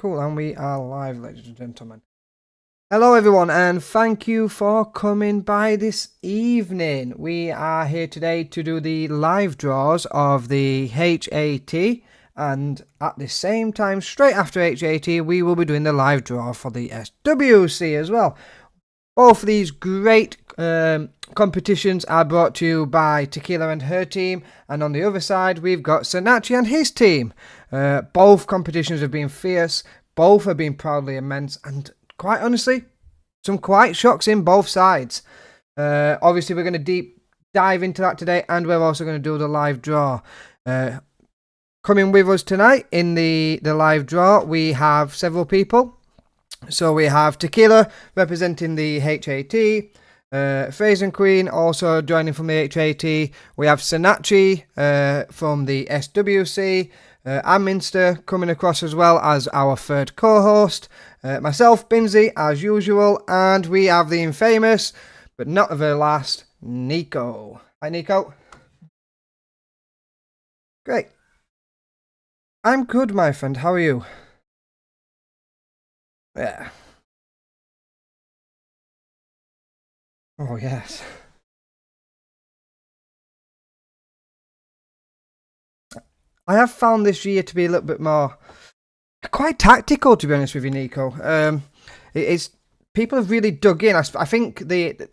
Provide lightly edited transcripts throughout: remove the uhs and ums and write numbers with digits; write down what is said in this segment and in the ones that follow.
Cool, and we are live, ladies and gentlemen. Hello everyone, and thank you for coming by this evening. We are here today to do the live draws of the HAT, and at the same time, straight after HAT, we will be doing the live draw for the SWC as well. Both of these great competitions are brought to you by Tequila and her team, and on the other side we've got Sanachi and his team. Both competitions have been fierce, both have been proudly immense, and quite honestly, some quite shocks in both sides. Obviously we're going to deep dive into that today, and we're also going to do the live draw. Coming with us tonight in the live draw, we have several people. So we have Tequila representing the HAT, Fraser and Queen also joining from the HAT. We have Sanachi from the SWC, Minster coming across as well as our third co-host, myself, Binzy, as usual, and we have the infamous, but not the last, Nico. Hi, Nico. Great. I'm good, my friend. How are you? Yeah. Oh, yes. I have found this year to be a little bit more quite tactical, to be honest with you, Nico. It's people have really dug in. I think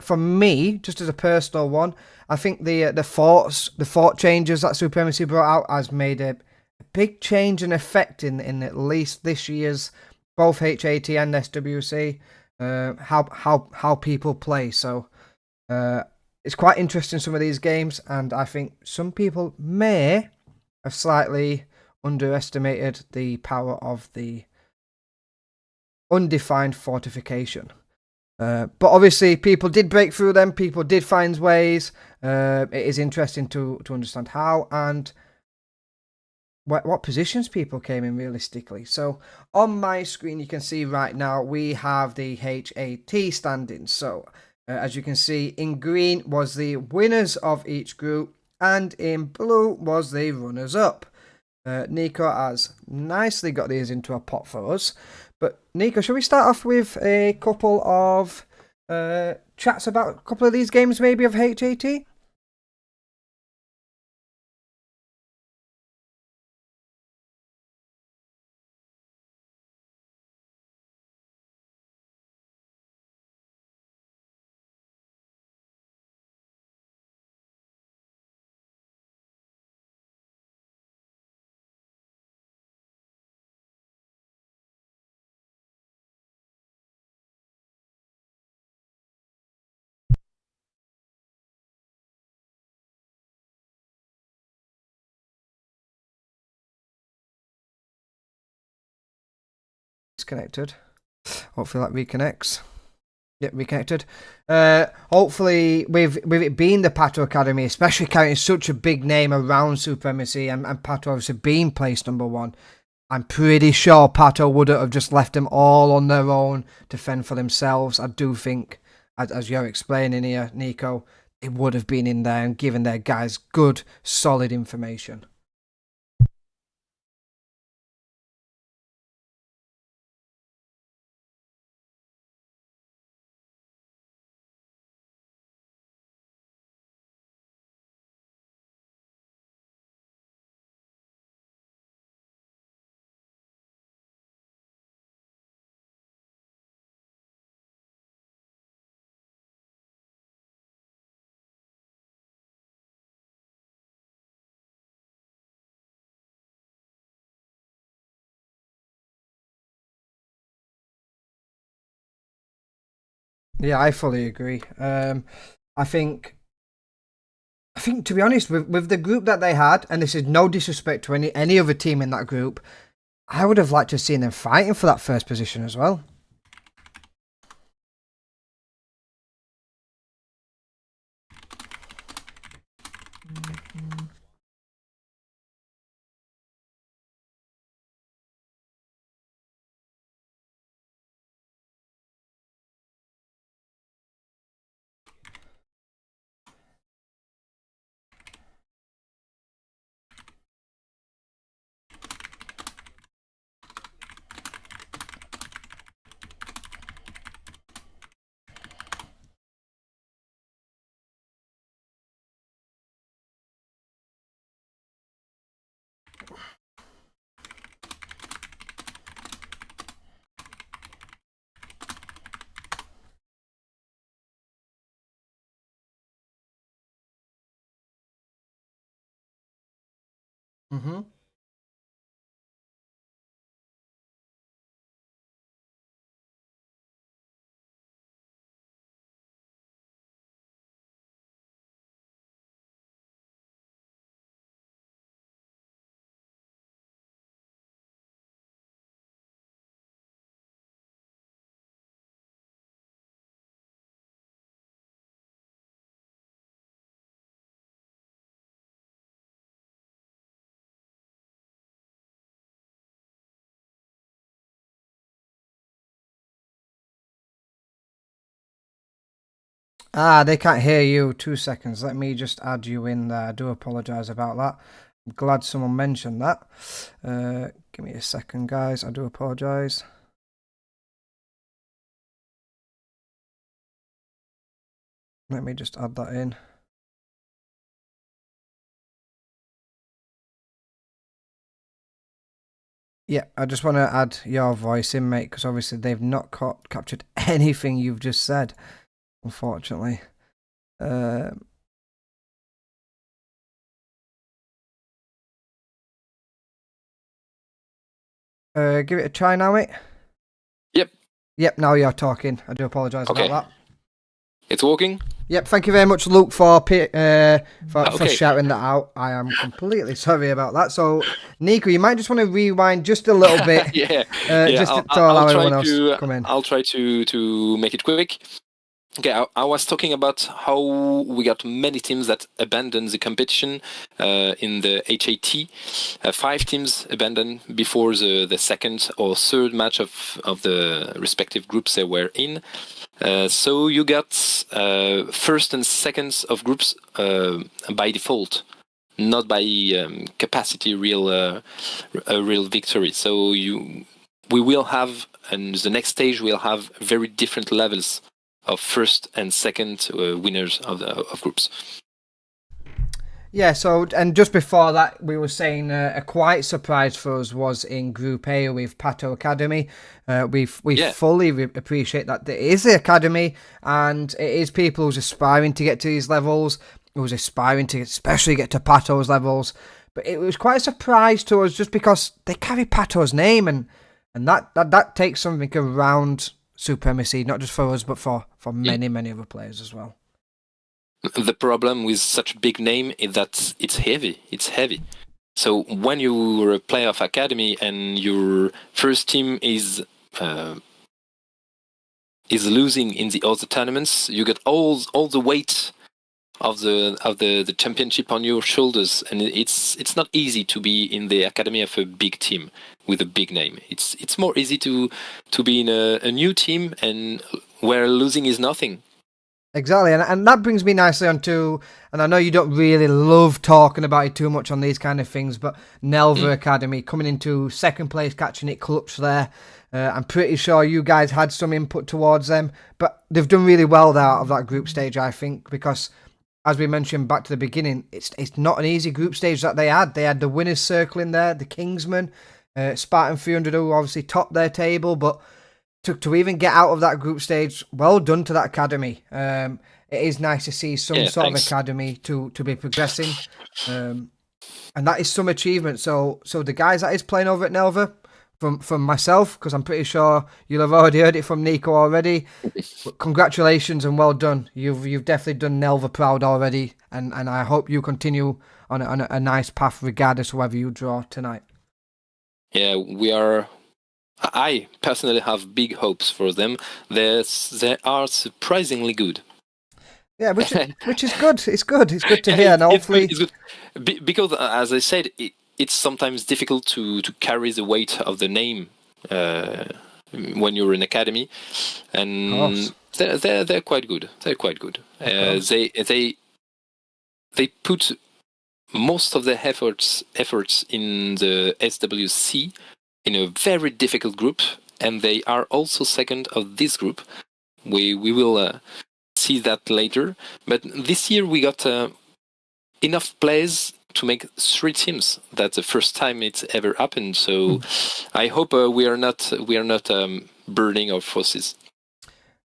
for me, just as a personal one, I think the fort changes that Supremacy brought out has made a big change and effect in at least this year's both HAT and SWC. How people play. So it's quite interesting, some of these games, and I think some people may have slightly underestimated the power of the undefined fortification. But obviously people did break through them, people did find ways. It is interesting to understand how and what positions people came in realistically. So on my screen you can see right now we have the HAT standings. So as you can see, in green was the winners of each group, and in blue was the runners-up. Nico has nicely got these into a pot for us. But Nico, shall we start off with a couple of chats about a couple of these games maybe of HAT? Disconnected. Hopefully that reconnects. Yep, reconnected. Hopefully, with it being the Pato Academy, especially carrying such a big name around Supremacy, and Pato obviously being placed number one, I'm pretty sure Pato wouldn't have just left them all on their own to fend for themselves. I do think, as you're explaining here, Nico, it would have been in there and given their guys good, solid information. Yeah, I fully agree. I think to be honest, with the group that they had, and this is no disrespect to any other team in that group, I would have liked to have seen them fighting for that first position as well. Mm-hmm. Ah, they can't hear you. 2 seconds. Let me just add you in there. I do apologise about that. I'm glad someone mentioned that. Give me a second, guys. I do apologise. Let me just add that in. Yeah, I just want to add your voice in, mate, because obviously they've not captured anything you've just said, unfortunately. Give it a try now, mate. Yep. Yep, now you're talking. I do apologise about that. It's working? Yep, thank you very much, Luke, for shouting that out. I am completely sorry about that. So, Nico, you might just want to rewind just a little bit. Just to allow everyone else to come in. I'll try to make it quick. Okay, I was talking about how we got many teams that abandoned the competition in the HAT. 5 teams abandoned before the second or third match of the respective groups they were in. So you got first and seconds of groups by default, not by capacity, a real victory. So we will have, and the next stage will have very different levels of first and second winners of groups. Yeah, so, and just before that, we were saying a quiet surprise for us was in Group A with Pato Academy. We fully appreciate that there is the academy, and it is people who's aspiring to get to these levels, who's aspiring to especially get to Pato's levels. But it was quite a surprise to us just because they carry Pato's name, and that takes something around Supremacy, not just for us, but for many other players as well. The problem with such a big name is that it's heavy. It's heavy. So when you're a player of academy and your first team is losing in the other tournaments, you get all the weight of the championship on your shoulders, and it's not easy to be in the academy of a big team with a big name. It's more easy to be in a new team and where losing is nothing. Exactly, and that brings me nicely onto, and I know you don't really love talking about it too much on these kind of things, but Nelva Academy coming into second place, catching it clutch there. I'm pretty sure you guys had some input towards them, but they've done really well there out of that group stage, I think, because as we mentioned back to the beginning, it's not an easy group stage that they had. They had the winners circle in there, the Kingsmen, Spartan 300 who obviously topped their table, but to even get out of that group stage, well done to that academy. It is nice to see some sort of academy to be progressing, and that is some achievement. So the guys that is playing over at Nelva, from myself, because I'm pretty sure you'll have already heard it from Nico already. But congratulations and well done. You've definitely done Nelva proud already, and I hope you continue on a nice path regardless of whether you draw tonight. Yeah, we are. I personally have big hopes for them. They are surprisingly good. Yeah, which is good. It's good. It's good to hear. And hopefully, it's good. Because as I said, it's sometimes difficult to carry the weight of the name when you're in academy, and they're quite good. They're quite good. They put most of their efforts in the SWC in a very difficult group, and they are also second of this group. We will see that later. But this year we got enough players to make 3 teams. That's the first time it's ever happened. So I hope we are not burning our forces.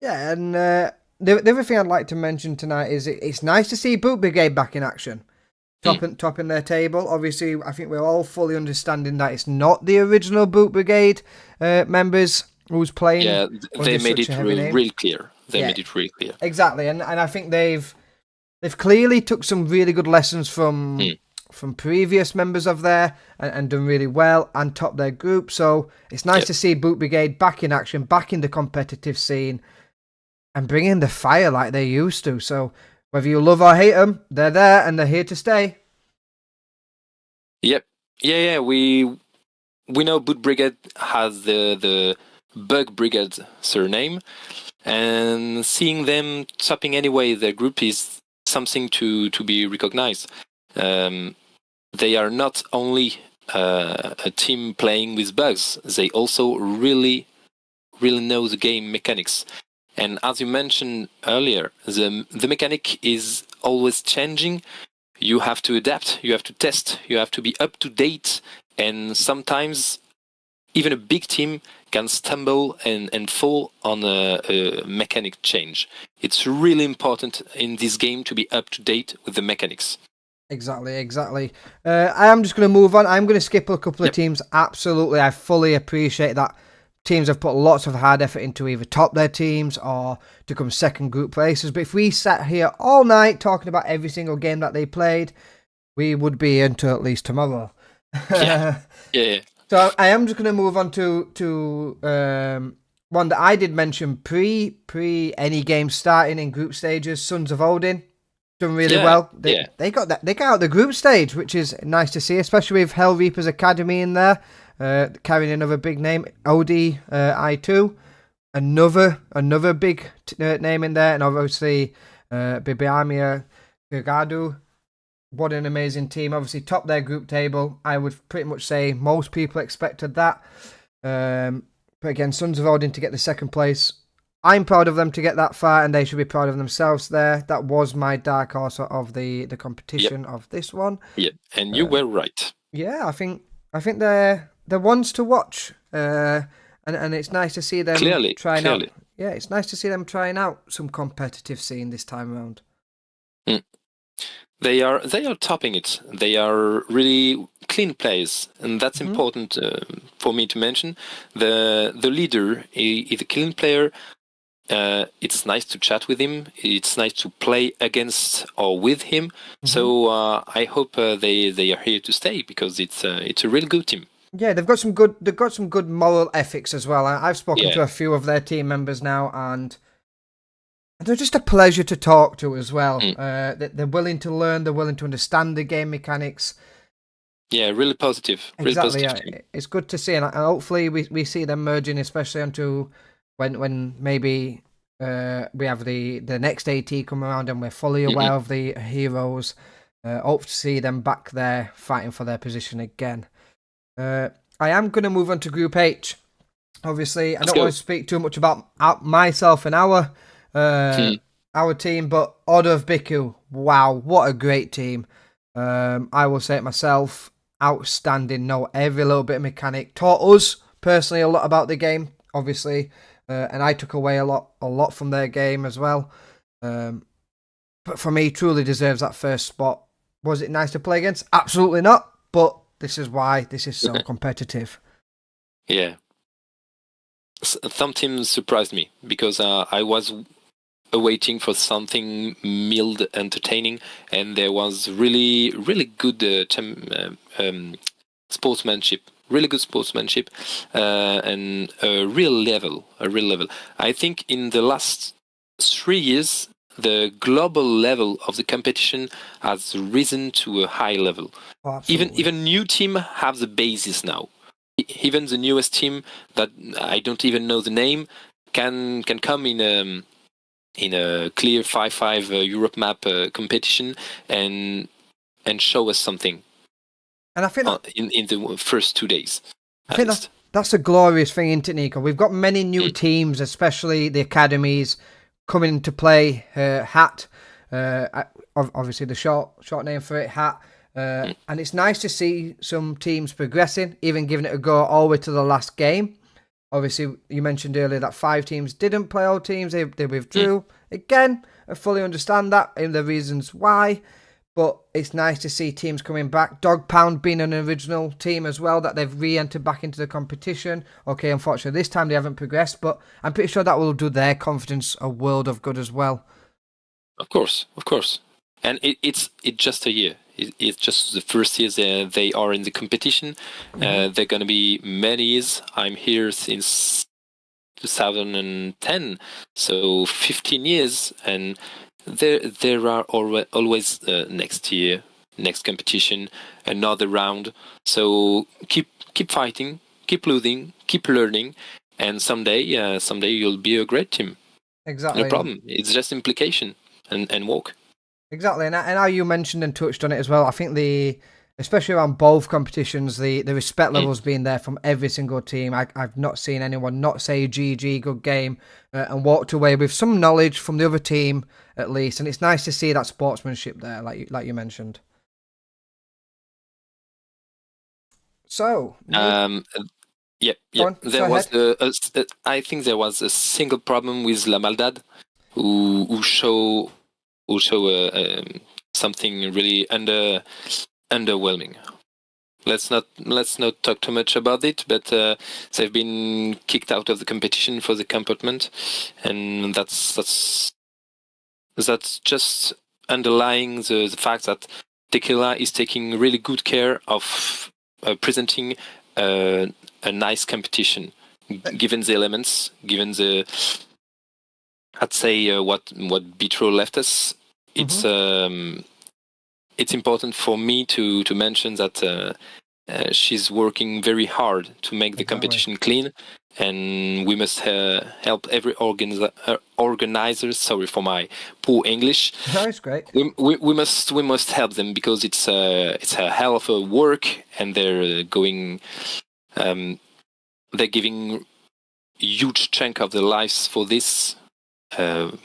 Yeah, and the other thing I'd like to mention tonight is it's nice to see Boot Brigade back in action. topping their table. Obviously, I think we're all fully understanding that it's not the original Boot Brigade members who's playing. Yeah, they made it real clear. They made it really clear. Exactly, and I think they've clearly took some really good lessons from previous members of there and done really well and topped their group. So it's nice to see Boot Brigade back in action, back in the competitive scene, and bringing the fire like they used to. So whether you love or hate them, they're there and they're here to stay. Yep. Yeah. We know Boot Brigade has the Bug Brigade surname, and seeing them topping anyway their group is something to be recognized. They are not only a team playing with bugs; they also really know the game mechanics. And as you mentioned earlier, the mechanic is always changing. You have to adapt, you have to test, you have to be up to date, and sometimes even a big team can stumble and fall on a mechanic change. It's really important in this game to be up to date with the mechanics. Exactly. I am just going to move on. I'm going to skip a couple of teams. Absolutely, I fully appreciate that. Teams have put lots of hard effort into either top their teams or to come second group places. But if we sat here all night talking about every single game that they played, we would be here until at least tomorrow. Yeah. So I am just going to move on to one that I did mention pre any game starting in group stages. Sons of Odin done really well. They got out the group stage, which is nice to see, especially with Hell Reaper's Academy in there. Carrying another big name, OD I2, another big name in there, and obviously Bibiamia Gagadu. What an amazing team! Obviously, top their group table. I would pretty much say most people expected that. But again, Sons of Odin to get the second place. I'm proud of them to get that far, and they should be proud of themselves there. That was my dark horse of the competition of this one. Yeah, and you were right. Yeah, I think they're ones to watch, and it's nice to see them trying out. Yeah, it's nice to see them trying out some competitive scene this time around. They are topping it. They are really clean plays, and that's important for me to mention. The leader is a clean player. It's nice to chat with him. It's nice to play against or with him. So I hope they are here to stay because it's a really good team. Yeah, they've got some good moral ethics as well. I've spoken to a few of their team members now, and they're just a pleasure to talk to as well. They're willing to learn. They're willing to understand the game mechanics. Yeah, really positive. Exactly. It's good to see, and hopefully we see them merging, especially onto when maybe we have the next AT come around and we're fully aware of the heroes. Hope to see them back there fighting for their position again. I am going to move on to Group H. Obviously, I don't want to speak too much about myself and our team, but Order of Biku, wow, what a great team. I will say it myself, outstanding, know every little bit of mechanic, taught us personally a lot about the game, obviously, and I took away a lot from their game as well. But for me, truly deserves that first spot. Was it nice to play against? Absolutely not, but this is why this is so competitive. Yeah. Some teams surprised me because I was waiting for something mild, entertaining, and there was really good sportsmanship. Really good sportsmanship and a real level. I think in the last 3 years, the global level of the competition has risen to a high level. Oh, even new team have the basis now. Even the newest team that I don't even know the name can come in a clear 5-5 Europe map competition and show us something. And I think in the first 2 days. I think that's a glorious thing, isn't it, Nico? We've got many new teams, especially the academies, coming into play. HAT, obviously the short name for it, HAT. And it's nice to see some teams progressing, even giving it a go all the way to the last game. Obviously, you mentioned earlier that 5 teams didn't play all teams. They withdrew. Again, I fully understand that and the reasons why. But it's nice to see teams coming back. Dog Pound being an original team as well, that they've re-entered back into the competition. Okay, unfortunately, this time they haven't progressed, but I'm pretty sure that will do their confidence a world of good as well. Of course. And it's just a year. It's just the first year they are in the competition. They're going to be many years. I'm here since 2010, so 15 years, and there are always next year, next competition, another round. So keep fighting, keep losing, keep learning, and someday you'll be a great team. Exactly. No problem. It's just implication and walk. Exactly, and how you mentioned and touched on it as well. I think especially around both competitions, the respect levels being there from every single team. I've not seen anyone not say GG, good game, and walked away with some knowledge from the other team at least. And it's nice to see that sportsmanship there, like you mentioned. So, yeah. There was I think there was a single problem with La Maldad, who show something really underwhelming. Let's not talk too much about it, but they've been kicked out of the competition for the comportment, and that's just underlying the fact that Tequila is taking really good care of presenting a nice competition, given the elements, given the, I'd say, what Bitro left us. It's important for me to mention that she's working very hard to make the competition clean, and we must help every organizer. Sorry for my poor English. No, it's great. We must help them, because it's a hell of a work, and they're giving huge chunk of their lives for this, and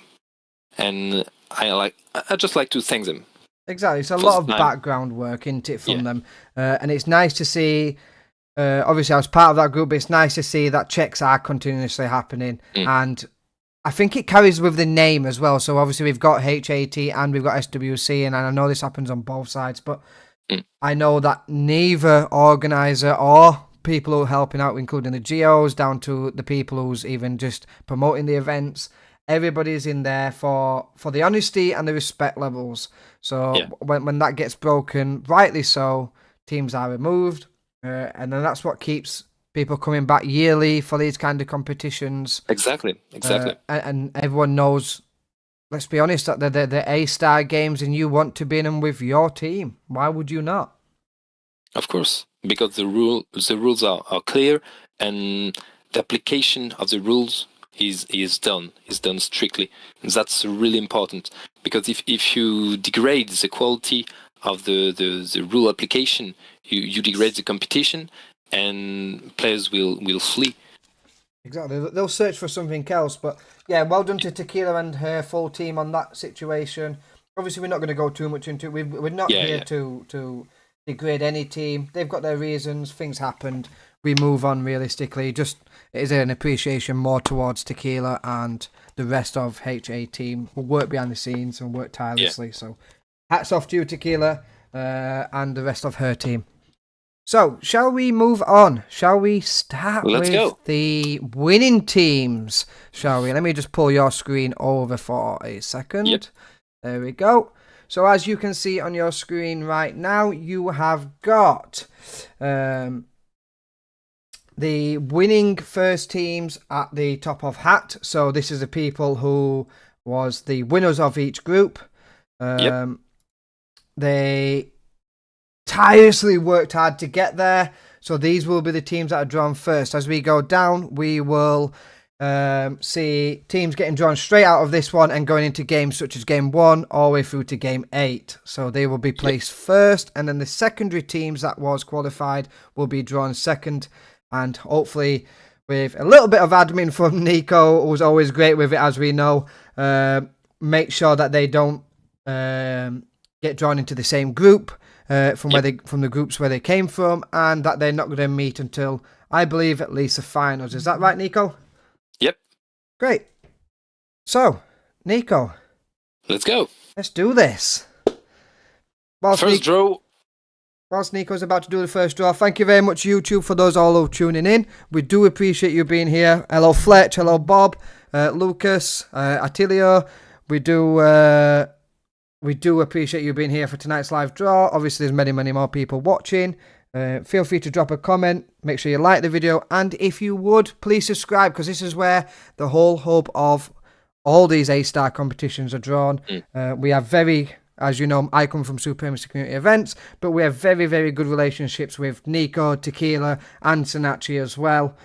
I just like to thank them. Exactly, it's a lot of background work, isn't it, from them, and it's nice to see. Obviously, I was part of that group, but it's nice to see that checks are continuously happening, and I think it carries with the name as well. So obviously, we've got HAT and we've got SWC, and I know this happens on both sides, but I know that neither organizer or people who are helping out, including the geos, down to the people who's even just promoting the events, everybody's in there for the honesty and the respect levels. So when that gets broken, rightly so, teams are removed, and then that's what keeps people coming back yearly for these kind of competitions. Exactly. And everyone knows, let's be honest, that they're the A-star games, and you want to be in them with your team. Why would you not? Of course, because the rules are clear, and the application of the rules is done strictly. And that's really important, because if you degrade the quality of the rule application, you degrade the competition, and players will flee. Exactly, they'll search for something else. But yeah, well done to Tequila and her full team on that situation. Obviously, we're not going to go too much into it. We're not here to degrade any team. They've got their reasons. Things happened. We move on realistically. Just it is an appreciation more towards Tequila and the rest of HA team who work behind the scenes and work tirelessly. So hats off to you, Tequila, and the rest of her team. So, shall we move on? Shall we start with the winning teams? Shall we? Let me just pull your screen over for a second. Yep. There we go. So, as you can see on your screen right now, you have got the winning first teams at the top of HAT. So, this is the people who was the winners of each group. They tirelessly worked hard to get there, so these will be the teams that are drawn first. As we go down, we will see teams getting drawn straight out of this one and going into games such as game 1 all the way through to game 8. So they will be placed first, and then the secondary teams that was qualified will be drawn second, and hopefully with a little bit of admin from Nico, who's always great with it, as we know, make sure that they don't get drawn into the same group from the groups where they came from, and that they're not going to meet until, I believe, at least the finals. Is that right, Nico? Yep. Great. So, Nico, let's go. Let's do this. First draw. Whilst Nico's about to do the first draw, thank you very much, YouTube, for those all who are tuning in. We do appreciate you being here. Hello, Fletch. Hello, Bob. Lucas. Attilio. We do appreciate you being here for tonight's live draw. Obviously, there's many, many more people watching. Feel free to drop a comment. Make sure you like the video. And if you would, please subscribe, because this is where the whole hub of all these A-star competitions are drawn. We have as you know, I come from Supremacy Community Events, but we have very, very good relationships with Nico, Tequila, and Sanachi as well.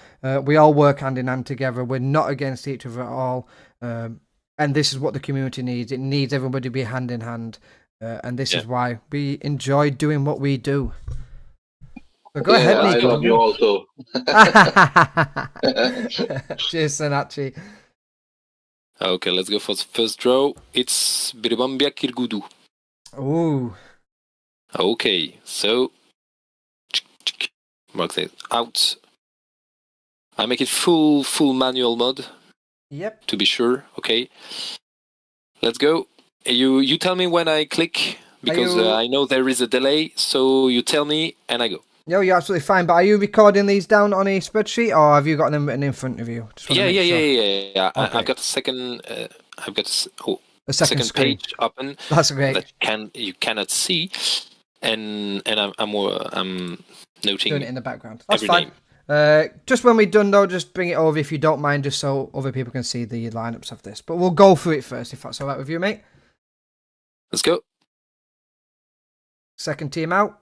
We all work hand in hand together. We're not against each other at all. And this is what the community needs. It needs everybody to be hand in hand. And this is why we enjoy doing what we do. So go ahead, Nico. I love you also. Cheers, Sanachi. Okay, let's go for the first draw. It's Biribambia Kirgudu. Ooh. Okay, so mark that out. I make it full manual mode. Yep. To be sure. Okay. Let's go. You tell me when I click, because I know there is a delay. So you tell me and I go. No, you're absolutely fine. But are you recording these down on a spreadsheet, or have you got them written in front of you? Yeah. Okay. I've got a second. I've got a second page open. That's great. That you cannot see, and I'm noting. Doing it in the background. That's every fine. Name. Just when we're done, though, just bring it over if you don't mind, just so other people can see the lineups of this. But we'll go through it first, if that's all right with you, mate. Let's go. Second team out.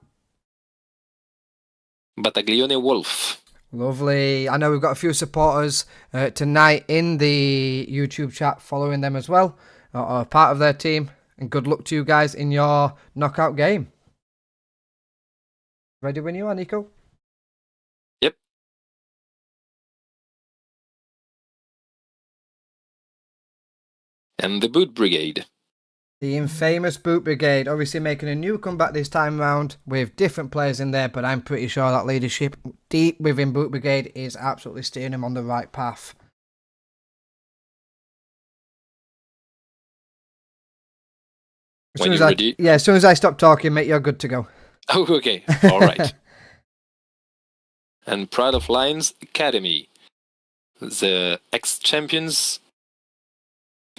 Battaglione Wolf. Lovely. I know we've got a few supporters tonight in the YouTube chat following them as well, or part of their team. And good luck to you guys in your knockout game. Ready when you are, Nico? Yep. And the Boot Brigade. The infamous Boot Brigade, obviously making a new comeback this time around with different players in there, but I'm pretty sure that leadership deep within Boot Brigade is absolutely steering them on the right path. When you're ready. As soon as I stop talking, mate, you're good to go. Oh, okay. All right. And Pride of Lions Academy. The ex-champions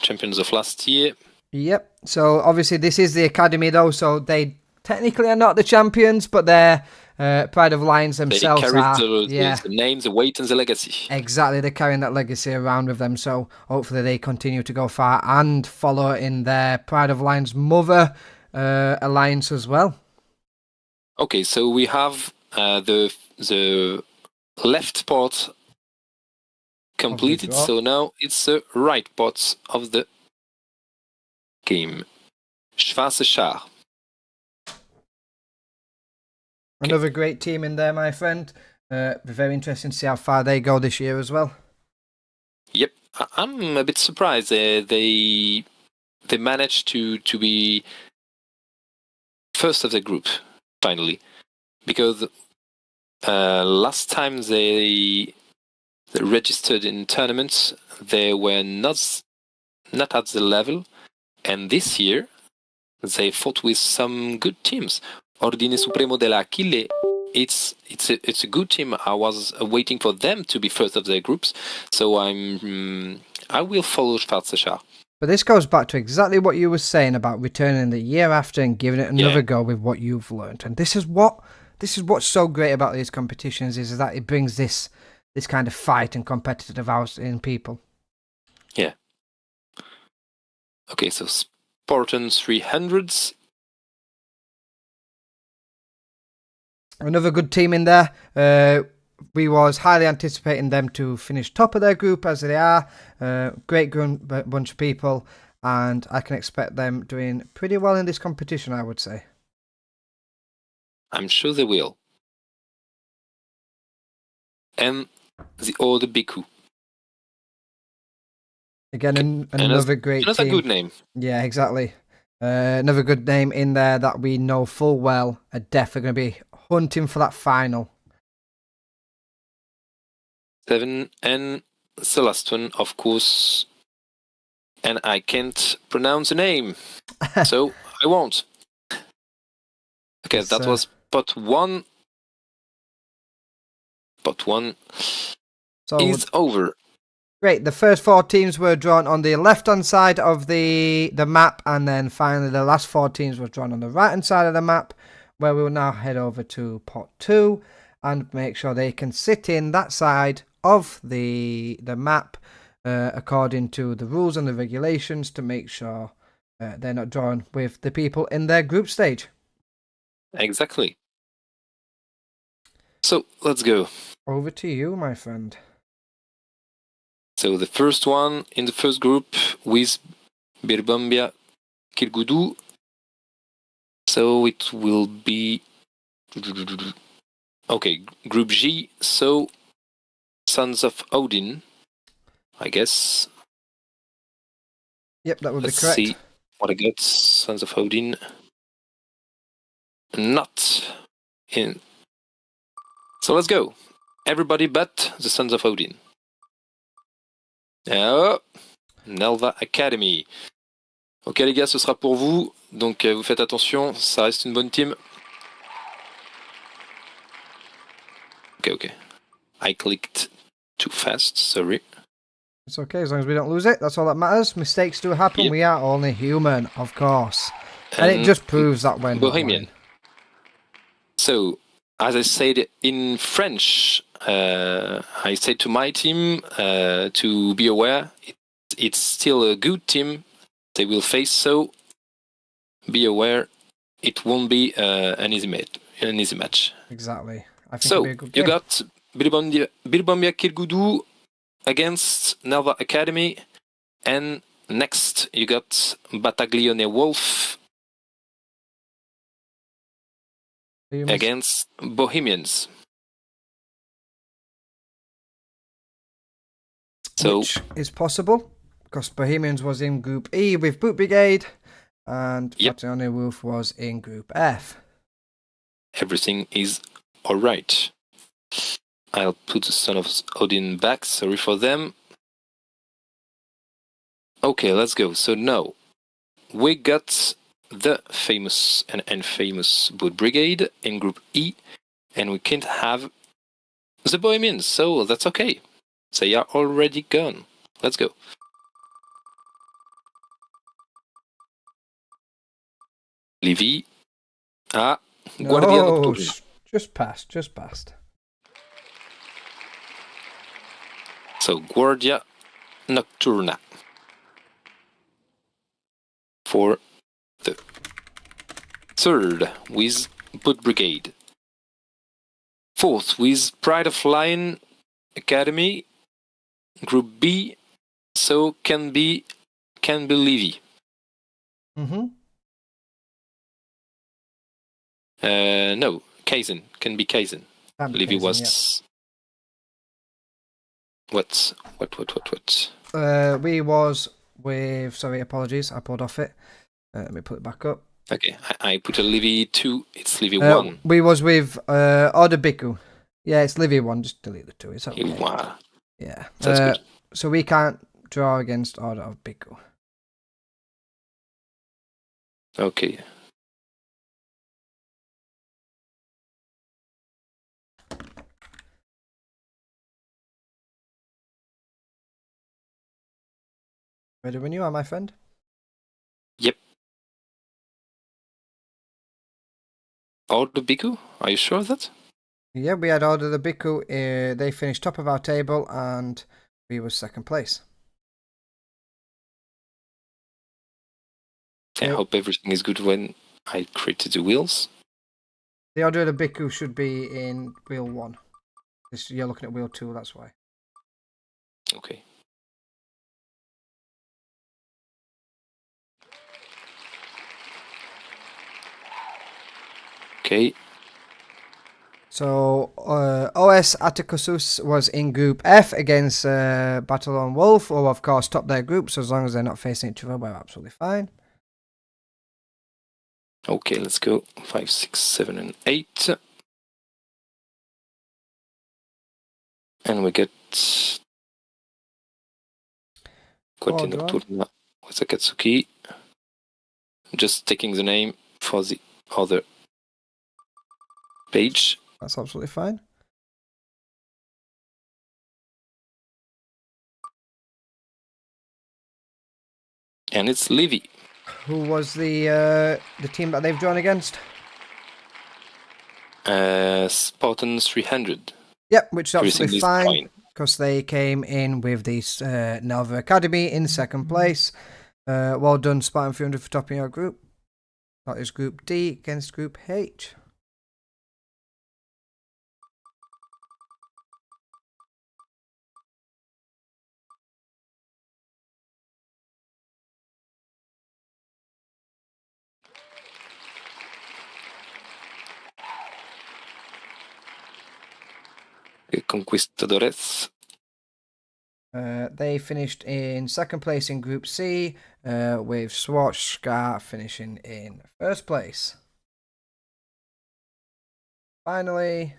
of last year. Yep. So obviously this is the academy though, so they technically are not the champions, but they're Pride of Lions themselves. They carry the names, the weight, and the legacy. Exactly, they're carrying that legacy around with them, so hopefully they continue to go far and follow in their Pride of Lions mother alliance as well. Okay, so we have the left part completed, so now it's the right part of the game. Schwarze Schar. Another great team in there, my friend. Be very interesting to see how far they go this year as well. Yep, I'm a bit surprised. They managed to be first of the group finally, because last time they registered in tournaments, they were not at the level. And this year, they fought with some good teams. Ordine Supremo della Achille, it's a good team. I was waiting for them to be first of their groups, so I will follow Schwarze Schar. But this goes back to exactly what you were saying about returning the year after and giving it another go with what you've learned. And this is what's so great about these competitions, is that it brings this kind of fight and competitive out in people. Yeah. Okay, so Spartan 300s. Another good team in there. We was highly anticipating them to finish top of their group, as they are. Great bunch of people, and I can expect them doing pretty well in this competition, I would say. I'm sure they will. And the Order Biku. Again, another great team. Another good name. Yeah, exactly. Another good name in there that we know full well are definitely going to be hunting for that final. 7 and the last one, of course. And I can't pronounce the name, so I won't. Okay, that was pot 1. Pot 1 is over. Great. The first 4 teams were drawn on the left-hand side of the map, and then finally the last 4 teams were drawn on the right-hand side of the map, where we will now head over to pot 2 and make sure they can sit in that side of the map according to the rules and the regulations to make sure they're not drawn with the people in their group stage. Exactly. So, let's go. Over to you, my friend. So the first one in the first group with Birbambia Kirgudu. So it will be... Okay, Group G, so Sons of Odin, I guess. Yep, that would Let's be correct. see what I got. Sons of Odin. Not in. So let's go. Everybody but the Sons of Odin. Oh, Nelva Academy. Ok les gars, ce sera pour vous. Donc vous faites attention, ça reste une bonne team. Ok. I clicked too fast, sorry. It's okay, as long as we don't lose it. That's all that matters. Mistakes do happen. Yep. We are only human, of course. And it just proves that we're Bohemian. So, as I said in French, I said to my team to be aware. It's still a good team they will face, so be aware. It won't be an easy match. Exactly. I think so, it'll be a good game. You got Birbambia Kirgudu against Nelva Academy, and next you got Battaglione Wolf against Bohemians. So, which is possible, because Bohemians was in Group E with Boot Brigade, and Battaglione Wolf was in Group F. Everything is alright. I'll put the Son of Odin back, sorry for them. Okay, let's go. So now, we got the famous and infamous Boot Brigade in Group E, and we can't have the Bohemians, so that's okay. They are already gone. Let's go. Livy. Guardia Nocturna. Just passed. So, Guardia Nocturna. For the third with Boot Brigade. Fourth with Pride of Lion Academy. Group B, so can be Livy. No, Kaizen. Can be Kaizen. Livy was... Yeah. What? We was with... Sorry, apologies. I pulled off it. Let me put it back up. Okay, I put a Livy 2. It's Livy 1. We was with Order Biku. Yeah, it's Livy 1. Just delete the 2. It's okay. Yeah. That's good. So we can't draw against Order of Biku. Okay. Ready when you are, my friend? Yep. Order Biku? Are you sure of that? Yeah, we had Order the Biku. They finished top of our table, and we was second place. I hope everything is good when I created the wheels. The Order of the Biku should be in wheel 1. You're looking at wheel 2, that's why. Okay. Okay. So, OS Atticus was in Group F against Battaglione Wolf, who of course top their group, so as long as they're not facing each other, we're absolutely fine. Okay, let's go. 5, 6, 7, and 8. And we get Guardia Nocturna with Akatsuki. Just taking the name for the other page. That's absolutely fine. And it's Livy. Who was the team that they've drawn against? Spartan 300. Yep, which is absolutely Everything is fine because they came in with the Nova Academy in second place. Well done, Spartan 300, for topping your group. That is Group D against Group H. Conquistadores. They finished in second place in Group C, with Swatchka finishing in first place. Finally.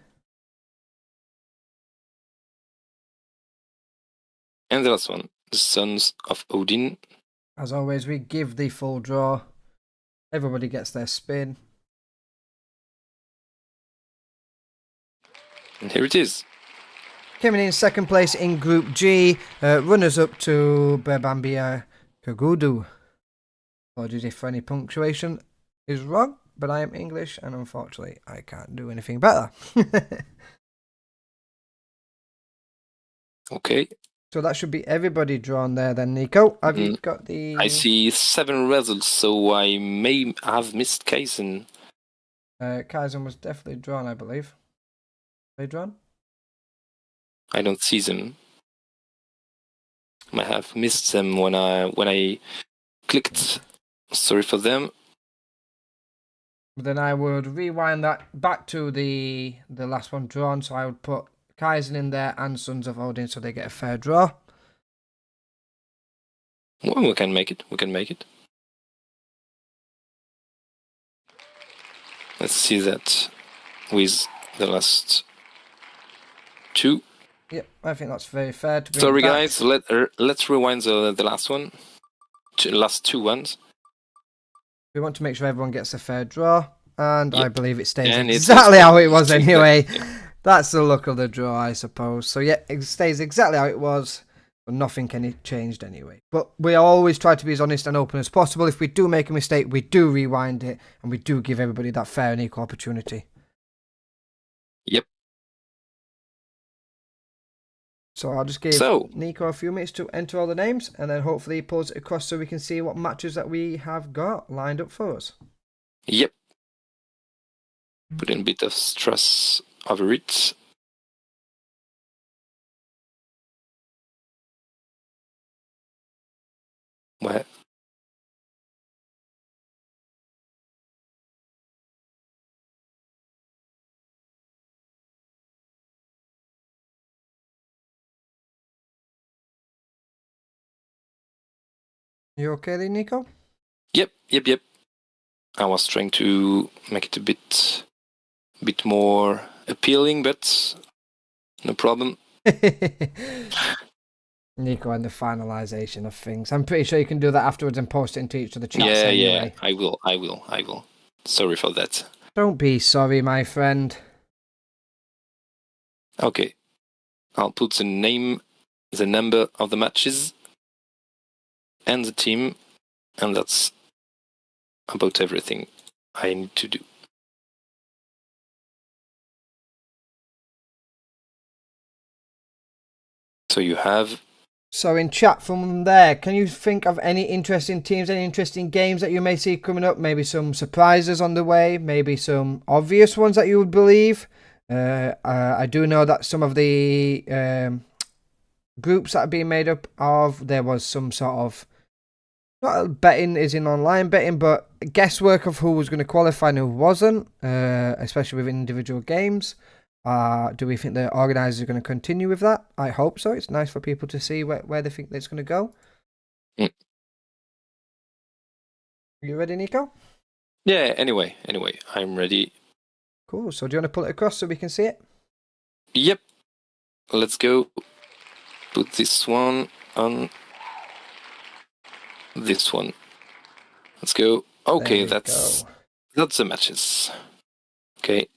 And the last one, the Sons of Odin. As always, we give the full draw. Everybody gets their spin. And here it is. Coming in second place in Group G, runners up to Berbambia Kagudu. Apologies if any punctuation is wrong, but I am English and unfortunately I can't do anything better. Okay. So that should be everybody drawn there then, Nico. Have you got the... I see 7 results, so I may have missed Kaizen. Kaizen was definitely drawn, I believe. Are they drawn? I don't see them. I have missed them when I clicked. Sorry for them. Then I would rewind that back to the last one drawn, so I would put Kaizen in there and Sons of Odin so they get a fair draw. Well, we can make it. We can make it. Let's see that with the last 2. Yep, I think that's very fair. To bring Sorry, it back. guys. Let's rewind the last one. Last 2 ones. We want to make sure everyone gets a fair draw, and Yep. I believe it stays And exactly how it was anyway. Yeah. That's the look of the draw, I suppose. So yeah, it stays exactly how it was, but nothing can changed anyway. But we always try to be as honest and open as possible. If we do make a mistake, we do rewind it, and we do give everybody that fair and equal opportunity. Yep. So I'll just give Nico a few minutes to enter all the names, and then hopefully he pulls it across so we can see what matches that we have got lined up for us. Yep. Put in a bit of stress over it. Well, You okay there, Nico? Yep. I was trying to make it a bit more appealing, but no problem. Nico and the finalization of things. I'm pretty sure you can do that afterwards and post it into each of the chats. Yeah, anyway. I will. Sorry for that. Don't be sorry, my friend. Okay. I'll put the name, the number of the matches, and the team, and that's about everything I need to do. So you have... So in chat from there, can you think of any interesting teams, any interesting games that you may see coming up? Maybe some surprises on the way, maybe some obvious ones that you would believe. I do know that some of the groups that are being made up of, there was some sort of, not betting is in online betting, but guesswork of who was going to qualify and who wasn't, especially with individual games. Do we think the organisers are going to continue with that? I hope so. It's nice for people to see where they think it's going to go. Mm. You ready, Nico? Yeah, anyway, I'm ready. Cool. So do you want to pull it across so we can see it? Yep. Let's go. Put this one on this one. Let's go. Okay, that's the matches. Okay.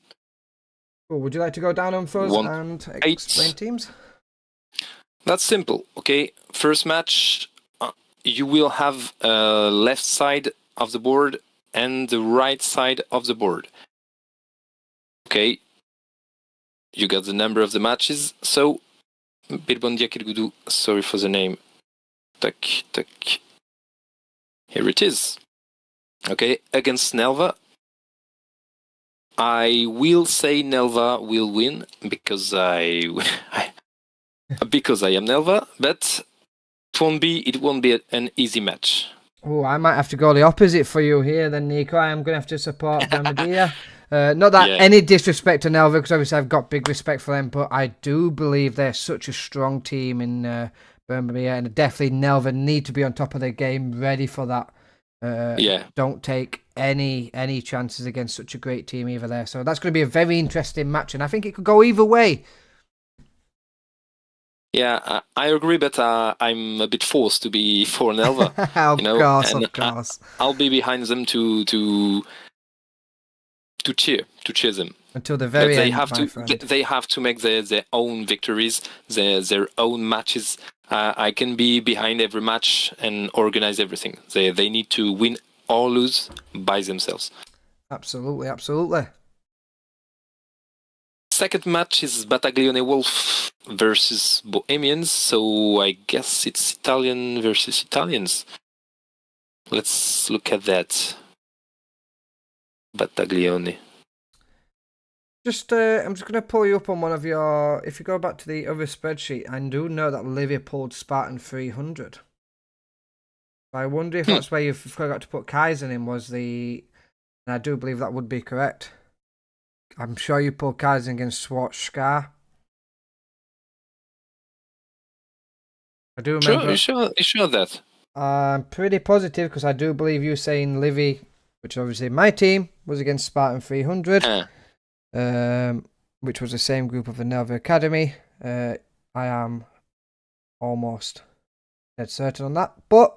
Well, would you like to go down on for us and explain teams? That's simple. Okay, first match, you will have left side of the board and the right side of the board. Okay, you got the number of the matches. So, sorry for the name. Here it is. Okay, against Nelva. I will say Nelva will win because because I am Nelva, but it won't be an easy match. Oh, I might have to go the opposite for you here then, Nico. I am going to have to support Bermudia. Not that any disrespect to Nelva, because obviously I've got big respect for them, but I do believe they're such a strong team in Bermudia, and definitely Nelva need to be on top of their game, ready for that. Don't take any chances against such a great team either there. So that's going to be a very interesting match, and I think it could go either way. Yeah, I agree, but I'm a bit forced to be for Nelva. Of course. I'll be behind them to cheer them until the very end. They have to make their own victories, their own matches. I can be behind every match and organize everything. They need to win or lose by themselves. Absolutely. Second match is Battaglione Wolf versus Bohemians, so I guess it's Italian versus Italians. Let's look at that. Battaglione. I'm just going to pull you up on one of your... If you go back to the other spreadsheet, I do know that Livy pulled Spartan 300. I wonder if that's where you forgot to put Kaizen in, was the... And I do believe that would be correct. I'm sure you pulled Kaizen against Swart Scar. I do remember... You sure of that? I'm pretty positive, because I do believe you saying Livy, which is obviously my team, was against Spartan 300. Which was the same group of the Nelva Academy. I am almost dead certain on that, but...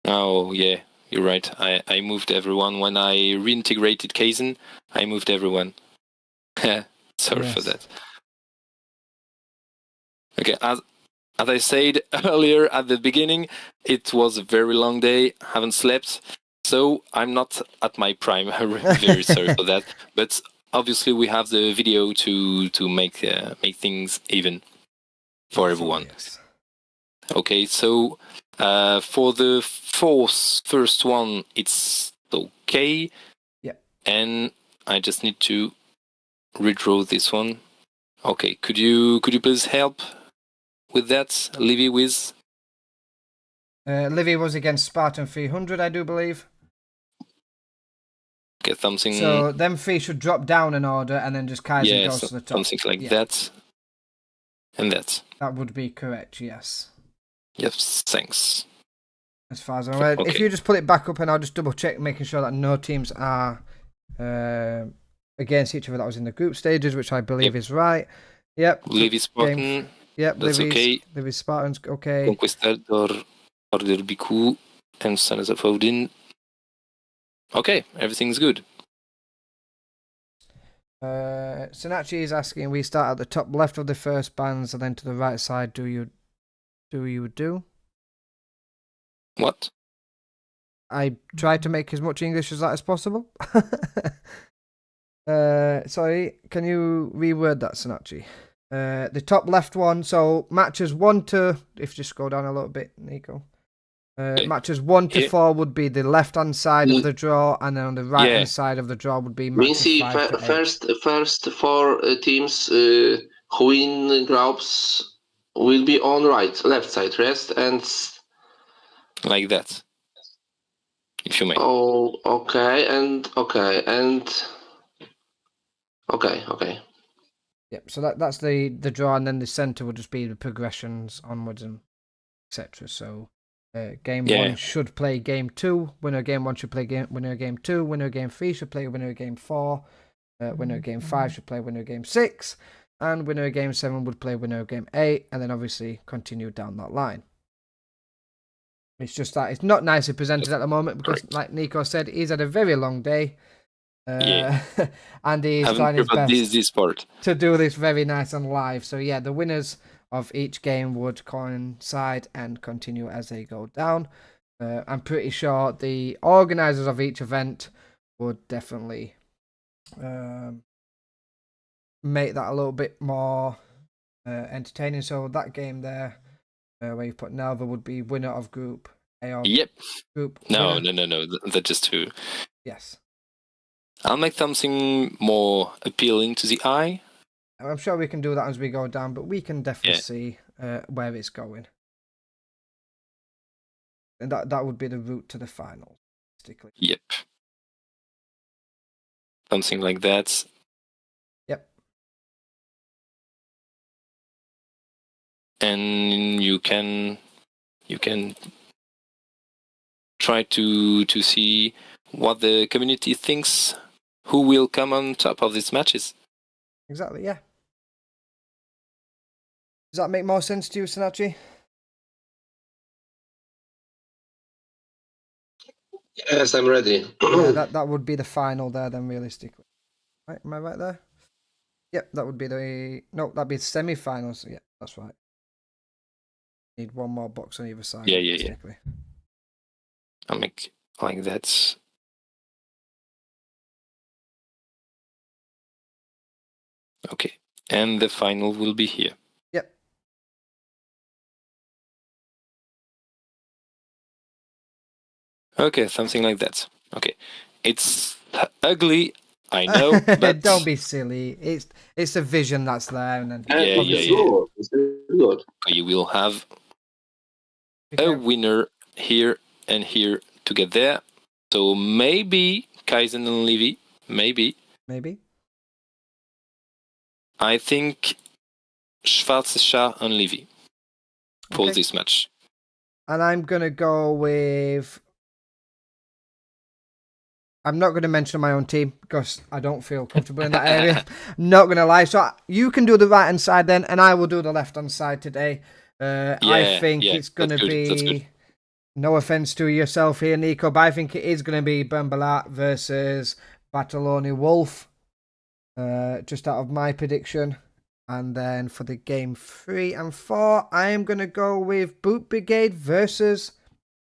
Oh, yeah, you're right. I moved everyone. When I reintegrated Kaizen, I moved everyone. Sorry for that. Okay, as I said earlier at the beginning, it was a very long day. Haven't slept. So I'm not at my prime. Very sorry for that. But obviously we have the video to make things even for everyone. Yes. Okay, so for the first one, it's okay. Yeah. And I just need to redraw this one. Okay, could you please help with that, Livy? Livy was against Spartan 300, I do believe. Get something. So them three should drop down in order, and then just Kaizen goes to the top. Something like that, and that. That would be correct. Yes. Yes. Thanks. As far as I'm aware, if you just put it back up, and I'll just double check, making sure that no teams are against each other. That was in the group stages, which I believe is right. Yep. Livy Spartan. Yep. That's okay. Livy Spartans. Okay. Conquistador, Order Biku, and Sons of Odin. Okay, everything's good. Sinachi is asking, we start at the top left of the first bands and then to the right side. Do you do? What? I tried to make as much English as that as possible. Sorry, can you reword that, Sinachi? The top left one, so matches 1 to... If you just scroll down a little bit, Nico. Matches 1 to 4 would be the left-hand side of the draw, and then on the right-hand side of the draw would be matches 5 to 8. First 4 teams who win groups will be on left side, rest, and... Like that. If you may. Oh, okay. Yep, so that's the draw, and then the centre would just be the progressions onwards and etc. So... game 1 should play game 2. Winner of game 1 should play winner of game 2. Winner of game 3 should play winner of game 4. Winner of game 5 should play winner of game 6. And winner of game 7 would play winner of game 8. And then obviously continue down that line. It's just that it's not nicely presented at the moment because, like Nico said, he's had a very long day. Yeah. Andy is Haven't trying his prepared best this part. to do this very nice and live. So yeah, the winners of each game would coincide and continue as they go down. I'm pretty sure the organisers of each event would definitely make that a little bit more entertaining. So that game there, where you put Nelva, would be winner of Group A or Yep. Group No, winner. no. That's just too. Yes. I'll make something more appealing to the eye. I'm sure we can do that as we go down, but we can definitely Yeah. see where it's going. And that would be the route to the final. Yep. Something like that. Yep. And you can try to see what the community thinks, who will come on top of these matches. Exactly, yeah. Does that make more sense to you, Sinachi? Yes, I'm ready. Yeah, that would be the final there then, realistically. Right, am I right there? Yep, that would be that'd be the semi-finals. Yeah, that's right. Need one more box on either side. Yeah. I'll make like that. Okay. And the final will be here. Yep. Okay, something like that. Okay. It's ugly, I know, but Don't be silly. It's a vision that's there, and then Yeah. It's good. You will have Be a careful. winner here and here to get there. So maybe Kaizen and Levy, maybe. Maybe. I think Schwarze and Levy for Okay. this match. And I'm gonna go with. I'm not going to mention my own team because I don't feel comfortable in that area. Not going to lie. So you can do the right hand side then, and I will do the left hand side today. I think it's going to be. No offense to yourself here, Nico, but I think it is going to be Bambalat versus Bataloni Wolf. Just out of my prediction. And then for the game 3 and 4, I am going to go with Boot Brigade versus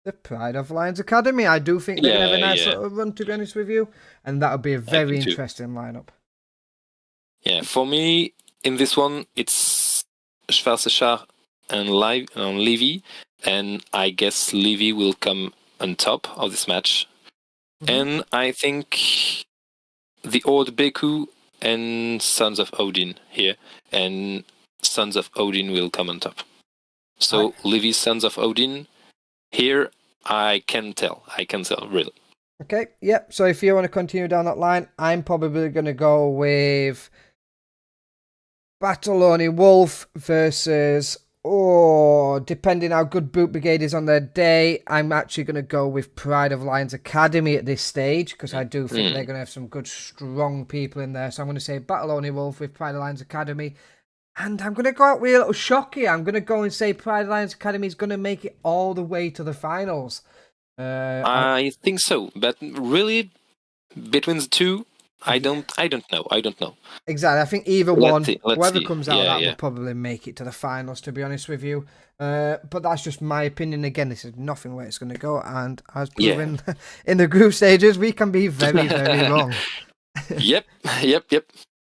the Pride of Lions Academy. I do think they're going to have a nice little run, to be honest with you. And that would be a very interesting lineup. Yeah, for me, in this one, it's Schwarze and Levy. And I guess Levy will come on top of this match. Mm-hmm. And I think the Old Beku and Sons of Odin here. And Sons of Odin will come on top. So Levy, Sons of Odin. Here, I can tell, really. Okay, yep. So if you want to continue down that line, I'm probably going to go with Bataloni Wolf versus, depending how good Boot Brigade is on their day, I'm actually going to go with Pride of Lions Academy at this stage, because I do think they're going to have some good, strong people in there. So I'm going to say Bataloni Wolf with Pride of Lions Academy. And I'm going to go out with a little shock here. I'm going to go and say Pride Lions Academy is going to make it all the way to the finals. I think so, but really, between the two, I don't know. Exactly. I think either one, whoever see. comes out, will probably make it to the finals, to be honest with you. But that's just my opinion. Again, this is nothing where it's going to go. And as proven in the group stages, we can be very, very wrong. Yep.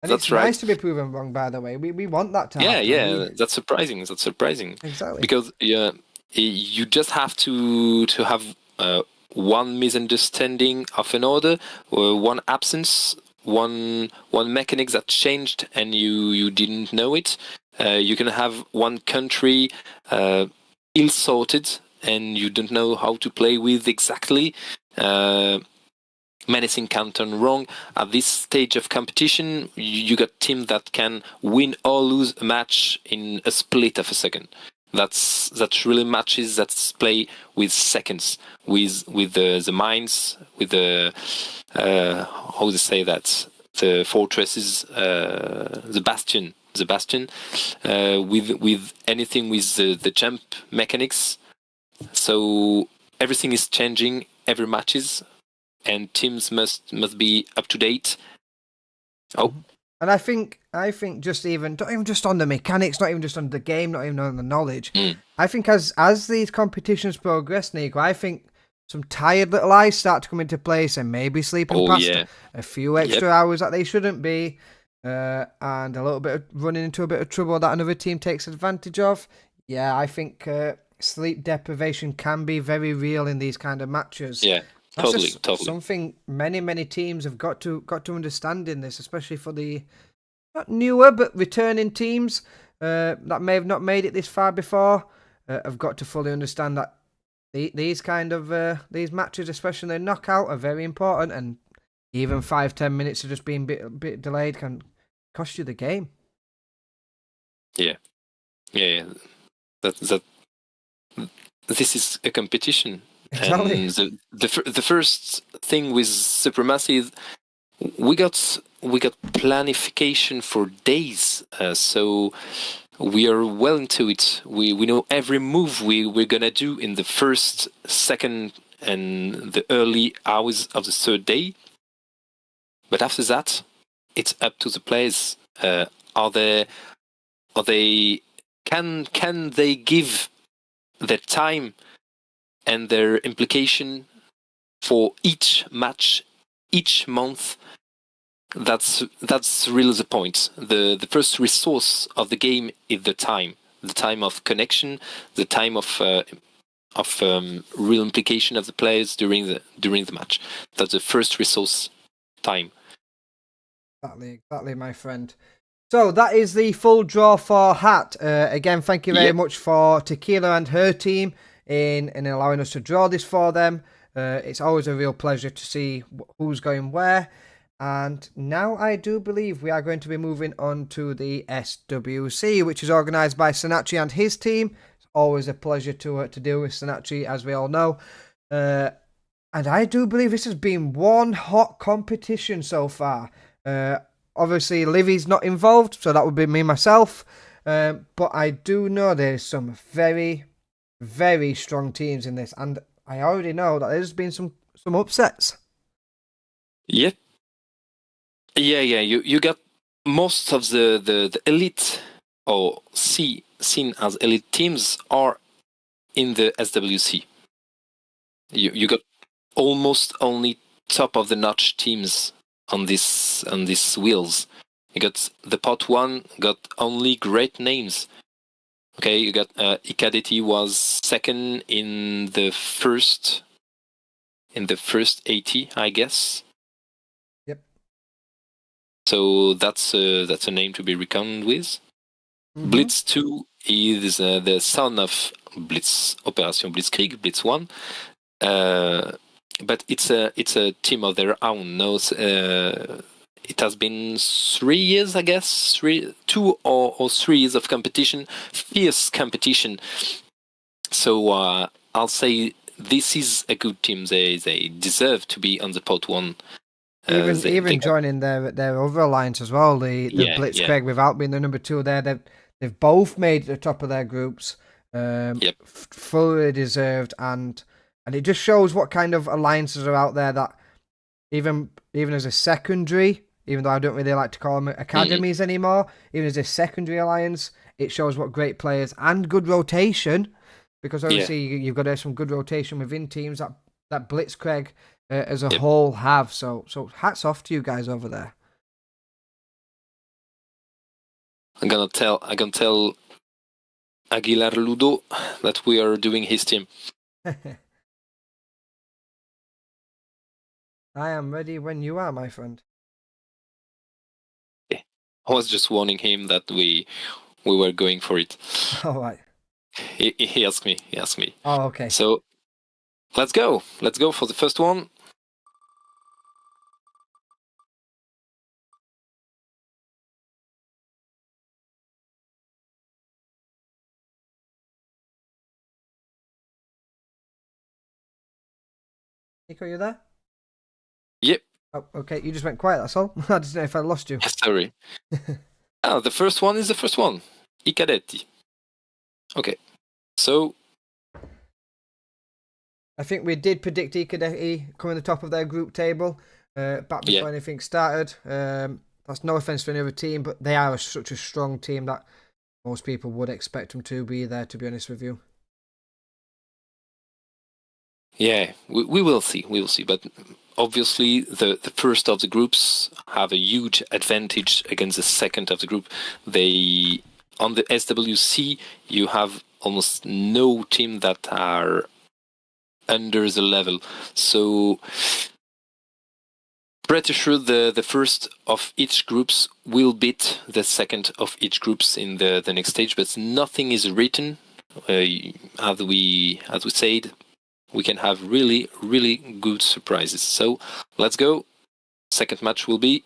And that's right. Nice to be proven wrong, by the way. We want that to happen. Yeah. That's surprising. Exactly. Because you just have to have one misunderstanding of an order, or one absence, one mechanic that changed and you didn't know it. You can have one country ill-sorted and you don't know how to play with exactly. Menacing counter wrong. At this stage of competition, you got teams that can win or lose a match in a split of a second. That's really matches that's play with seconds, with the mines, with the how to say that, the fortresses, the bastion, with anything with the jump mechanics. So everything is changing every matches. and teams must be up to date. Oh, and I think just even not even just on the mechanics, not even just on the game, not even on the knowledge. I think as these competitions progress, Nico, I think some tired little eyes start to come into place, and maybe sleeping past a few extra hours that they shouldn't be, and a little bit of running into a bit of trouble that another team takes advantage of. Yeah, I think sleep deprivation can be very real in these kind of matches. Yeah, that's totally. Something many teams have got to understand in this, especially for the not newer but returning teams that may have not made it this far before. Have got to fully understand that these kind of these matches, especially the knockout, are very important, and even 5-10 minutes of just being a bit delayed can cost you the game. Yeah. That this is a competition. Exactly. And the first thing with Supremacy is we got planification for days, so we are well into it. We know every move we're gonna do in the first, second, and the early hours of the third day. But after that, it's up to the players. Are they can they give their time and their implication for each match, each month? That's really the point. The first resource of the game is the time of connection, the time of real implication of the players during the match. That's the first resource, time. Exactly, my friend. So that is the full draw for HAT. Again, thank you very much for Tequila and her team in allowing us to draw this for them. It's always a real pleasure to see who's going where. And now I do believe we are going to be moving on to the SWC, which is organised by Sinachi and his team. It's always a pleasure to deal with Sinachi, as we all know. And I do believe this has been one hot competition so far. Obviously, Livy's not involved, so that would be me myself. But I do know there's some very, very strong teams in this, and I already know that there's been some upsets. Yep. Yeah. You got most of the elite or seen as elite teams are in the SWC. You got almost only top of the notch teams on these wheels. You got the pot one, got only great names. Okay, you got Ikadeti was second in the first 80, I guess. Yep. So that's a name to be reckoned with. Mm-hmm. Blitz 2 is the son of Blitz Operation Blitzkrieg, Blitz 1. But it's a team of their own. No, it has been 3 years, I guess, 2 or 3 years of competition, fierce competition. So I'll say this is a good team. They deserve to be on the pot one. Even joining their other alliance as well, the Blitzkrieg, without being the number 2 there, they've both made the top of their groups. Fully deserved, and it just shows what kind of alliances are out there that even as a secondary, even though I don't really like to call them academies anymore, even as a secondary alliance, it shows what great players and good rotation, because obviously you've got to have some good rotation within teams that Blitzkrieg as a whole have. So hats off to you guys over there. I'm gonna tell Aguilar Ludo that we are doing his team. I am ready when you are, my friend. I was just warning him that we were going for it. All right. He asked me. Oh, okay. So let's go for the first one. Nico, you there? Yep. Oh, okay. You just went quiet, that's all. I didn't know if I lost you. Sorry. The first one is the first one. I Cadetti. Okay. So I think we did predict Ikadeki coming the top of their group table back before anything started. That's no offense to any other team, but they are such a strong team that most people would expect them to be there, to be honest with you. Yeah, we will see. We will see. But obviously, the first of the groups have a huge advantage against the second of the group. On the SWC, you have almost no team that are under the level. So pretty sure the first of each groups will beat the second of each groups in the next stage. But nothing is written. As we said, we can have really, really good surprises. So let's go. Second match will be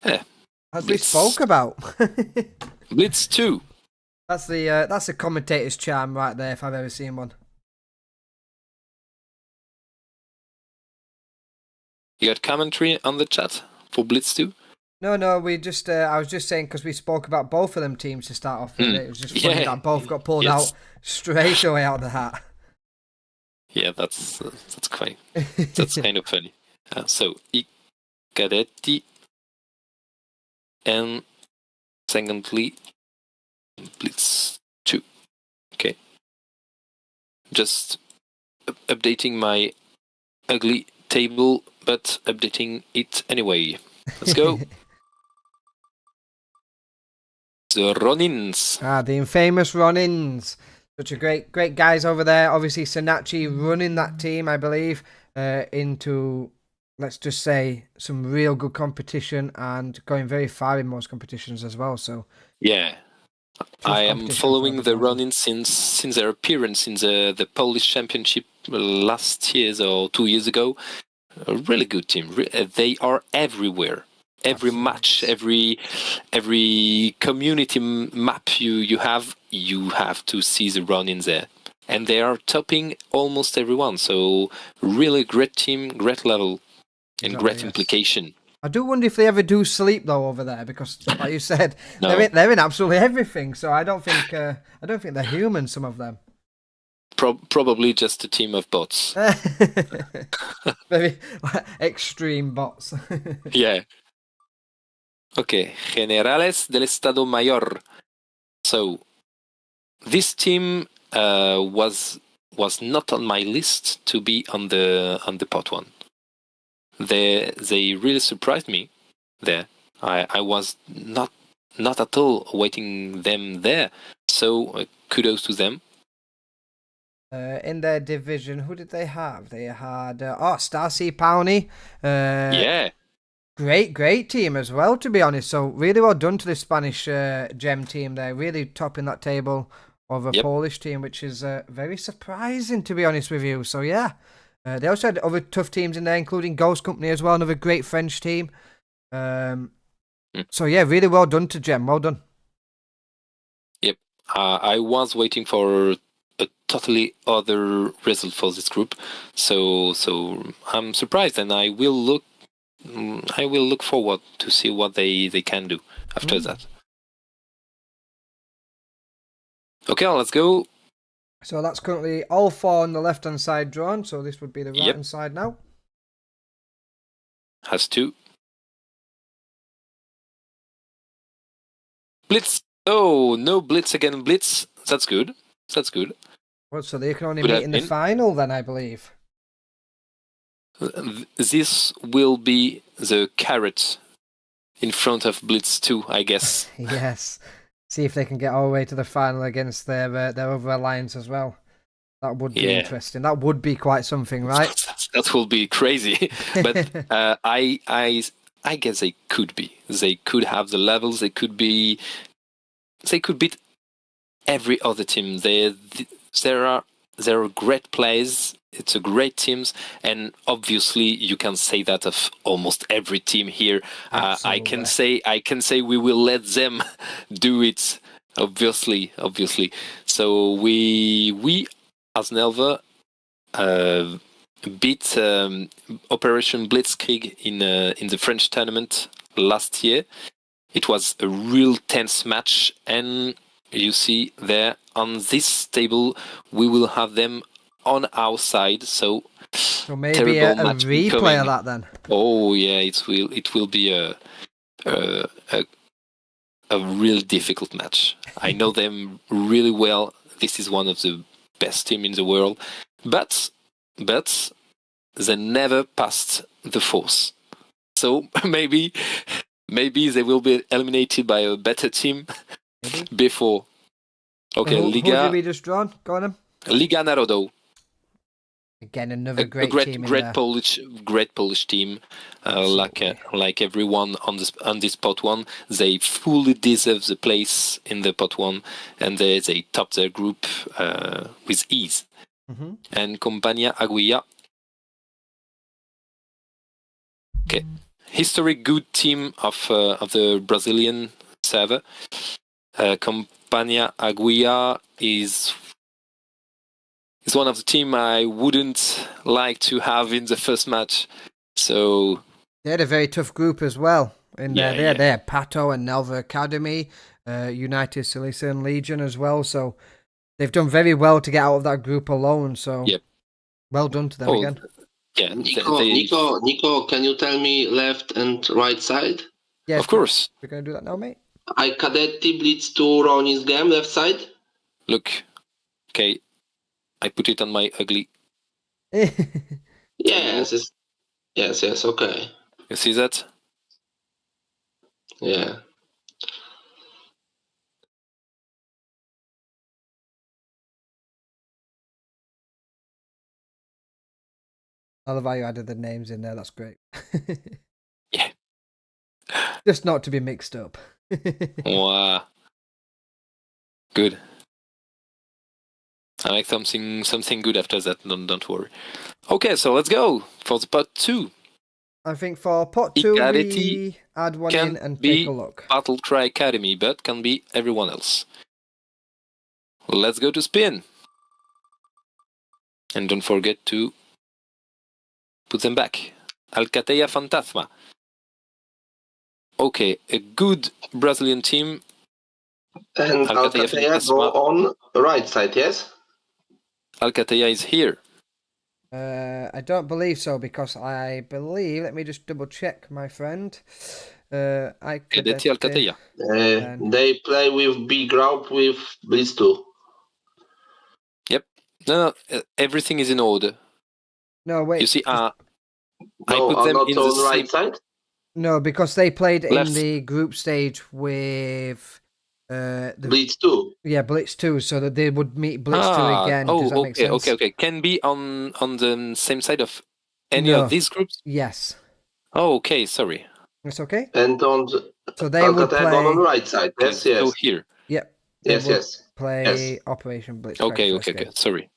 as we spoke about. Blitz 2. That's the commentator's charm right there, if I've ever seen one. You got commentary on the chat for Blitz 2? No, we just I was just saying because we spoke about both of them teams to start off with. It was just funny that both got pulled out straight away out of the hat. Yeah, that's quite that's kind of funny. So Cadetti, and secondly Blitz 2. Okay, just updating my ugly table, but updating it anyway. Let's go. The Ronins. The infamous Ronins. Such a great guys over there. Obviously, Sonachi running that team, I believe, into, let's just say, some real good competition and going very far in most competitions as well. So yeah, I am following the Ronins since their appearance in the Polish Championship last year or 2 years ago. A really good team. They are everywhere. Every match, every community map you have to see the run-ins there, and they are topping almost everyone. So really great team, great level, and great implication. I do wonder if they ever do sleep though over there, because like you said, they're in absolutely everything. So I don't think they're human. Some of them. Probably just a team of bots. Very extreme bots. Yeah. Okay, Generales del Estado Mayor. So this team was not on my list to be on the pot one. They really surprised me there. I was not at all awaiting them there. So kudos to them. In their division, who did they have? They had Stacy Powney. Yeah. Great team as well, to be honest. So really well done to the Spanish gem team. They're really topping that table of a Polish team, which is very surprising, to be honest with you. So yeah, they also had other tough teams in there, including Ghost Company as well, another great French team. So yeah, really well done to Gem. Well done. Yep, I was waiting for a totally other result for this group. So I'm surprised, and I will look forward to see what they can do after that. Okay, let's go. So that's currently all four on the left-hand side drawn. So this would be the right-hand side now. Has two. Blitz. Oh, no Blitz again. Blitz. That's good. Well, so they can only meet in the final then, I believe. This will be the carrot in front of Blitz 2, I guess. Yes. See if they can get all the way to the final against their other alliance as well. That would be interesting. That would be quite something, right? That will be crazy. But I guess they could be. They could have the levels. They could beat every other team. There are great players. It's a great teams, and obviously you can say that of almost every team here. I can say we will let them do it. Obviously. So we as Nelva beat Operation Blitzkrieg in the French tournament last year. It was a real tense match, and you see there on this table, we will have them on our side. So maybe a match replay coming. of that then. Oh yeah, it will be a real difficult match. I know them really well. This is one of the best team in the world, but they never passed the fourth. So maybe they will be eliminated by a better team before. Okay, Who Liga. Who did we just draw? Go on then. Liga Narodów. Again, another great team in great there. Polish team. Like everyone on this pot one, they fully deserve the place in the pot one, and they top their group with ease. Mm-hmm. And Compania Aguilla. Okay, historic good team of the Brazilian server. Compania Aguilla is one of the team I wouldn't like to have in the first match. So they had a very tough group as well. They had Pato and Nelva Academy, United Silesian Legion as well. So they've done very well to get out of that group alone. So well done to them again. Yeah, Nico, can you tell me left and right side? Yes, of course. We're going to do that now, mate. I Cadetti Blitz to Roni's game, left side. Look, okay, I put it on my ugly. Yes, okay. You see that? Yeah. I love how you added the names in there. That's great. Yeah. Just not to be mixed up. Wow. Good. I like something good after that. Don't worry. Okay, so let's go for the pot 2. I think for pot 2 we add one in and take a look. Battle Cry Academy, but can be everyone else. Let's go to spin. And don't forget to put them back. Alcateia Fantasma. Okay, a good Brazilian team. And Alcateia go on the right side, yes? Alcateia is here. I don't believe so, because I believe, let me just double check, my friend. Alcateia. They play with B group with Blitz 2. Yep. No, everything is in order. No, wait. You see, I put them in the right side? No, because they played in the group stage with Blitz 2. Yeah, Blitz 2, so that they would meet Blitz 2 again. Does that make sense? Okay. Can be on the same side of any of these groups? Yes. Oh, okay, sorry. It's okay. And so they would play on the right side. Yes. So here. Yep. Yes. Play Operation Blitz. Okay. Sorry.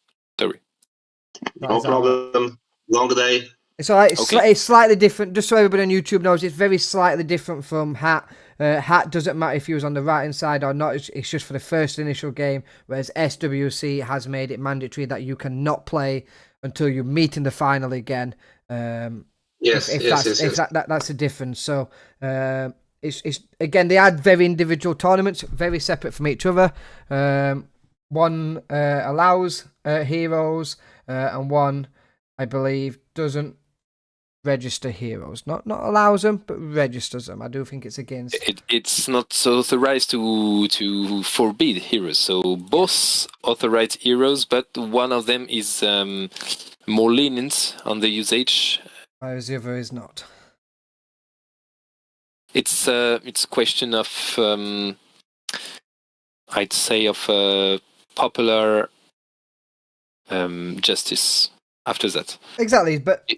No problem. Long day. It's alright. It's slightly different. Just so everybody on YouTube knows, it's very slightly different from HAT. HAT doesn't matter if he was on the right hand side or not. It's just for the first initial game. Whereas SWC has made it mandatory that you cannot play until you meet in the final again. That's the difference. So it's again, they had very individual tournaments, very separate from each other. One allows heroes, and one, I believe, doesn't register heroes. Not allows them, but registers them. I do think it's against. It's not authorized to forbid heroes. So both authorize heroes, but one of them is more lenient on the usage, whereas the other is not. It's a question of I'd say of popular justice after that. Exactly, but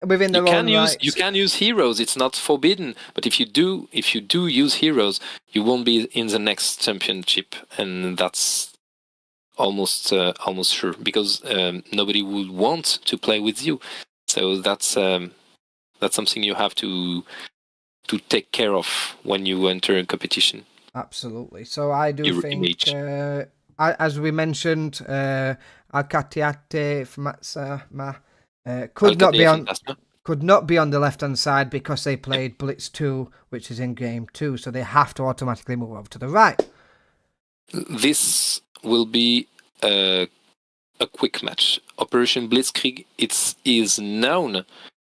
within their own rights. You can use heroes. It's not forbidden, but if you do use heroes, you won't be in the next championship, and that's almost sure, because nobody would want to play with you. So that's something you have to take care of when you enter a competition. Absolutely. So I do think, as we mentioned, Alcatiate Famatsa could not be on the left hand side because they played Blitz 2, which is in game 2, so they have to automatically move over to the right. this will be a quick match. Operation Blitzkrieg is known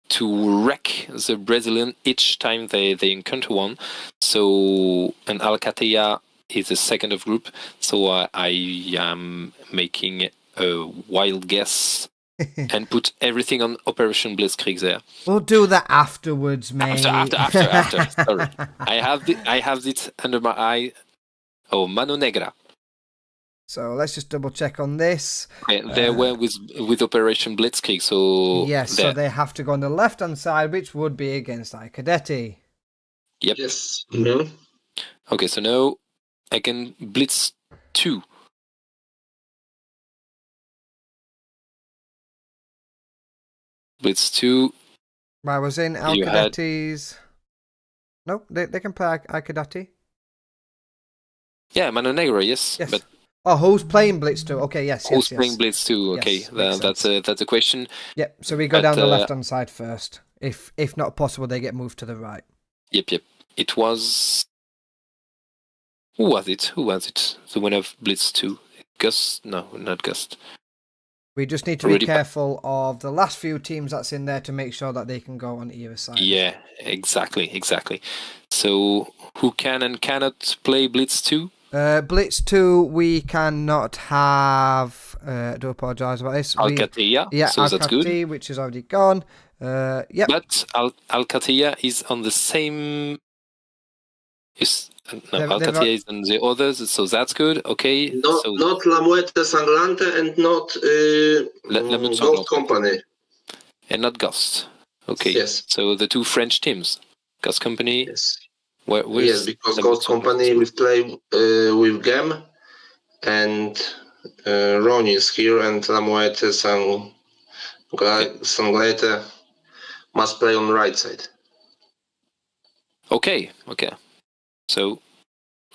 to wreck the Brazilian each time they encounter one. So, and Alcatea is the second of group. So I am making a wild guess and put everything on Operation Blitzkrieg there. We'll do that afterwards, mate. After. Sorry, I have it under my eye. Oh, Mano Negra. So let's just double check on this. Okay, they were with Operation Blitzkrieg, so yes, so they have to go on the left-hand side, which would be against iCadetti. Yep. Yes. Mm-hmm. Okay, so now again Blitz 2. Blitz 2. I was in iCadetti's. No, they can play iCadetti. Yeah, Mano Negra, yes. Yes. But oh, who's playing Blitz 2? Okay, yes. Who's playing Blitz 2? Okay, yes, that's a question. Yep, so we go down the left-hand side first. If not possible, they get moved to the right. Yep. It was... Who was it? The winner of Blitz 2? Gust? No, not Gust. We just need to be careful of the last few teams that's in there to make sure that they can go on either side. Yeah, exactly. So, who can and cannot play Blitz 2? Blitz 2, we cannot have... I do apologise about this. Alcatea, yeah, so that's good. Which is already gone. Yep. But Alcatea is on the same... Alcatea is on the others, so that's good. Okay. Not La Muerte Sangrante and not Ghost Company. And not Ghost. Okay. Yes. So the two French teams. Ghost Company. Yes. Yes, because Ghost Company will play with Gem and Ronnie is here and La Muerte Sangrante must play on the right side. Okay. So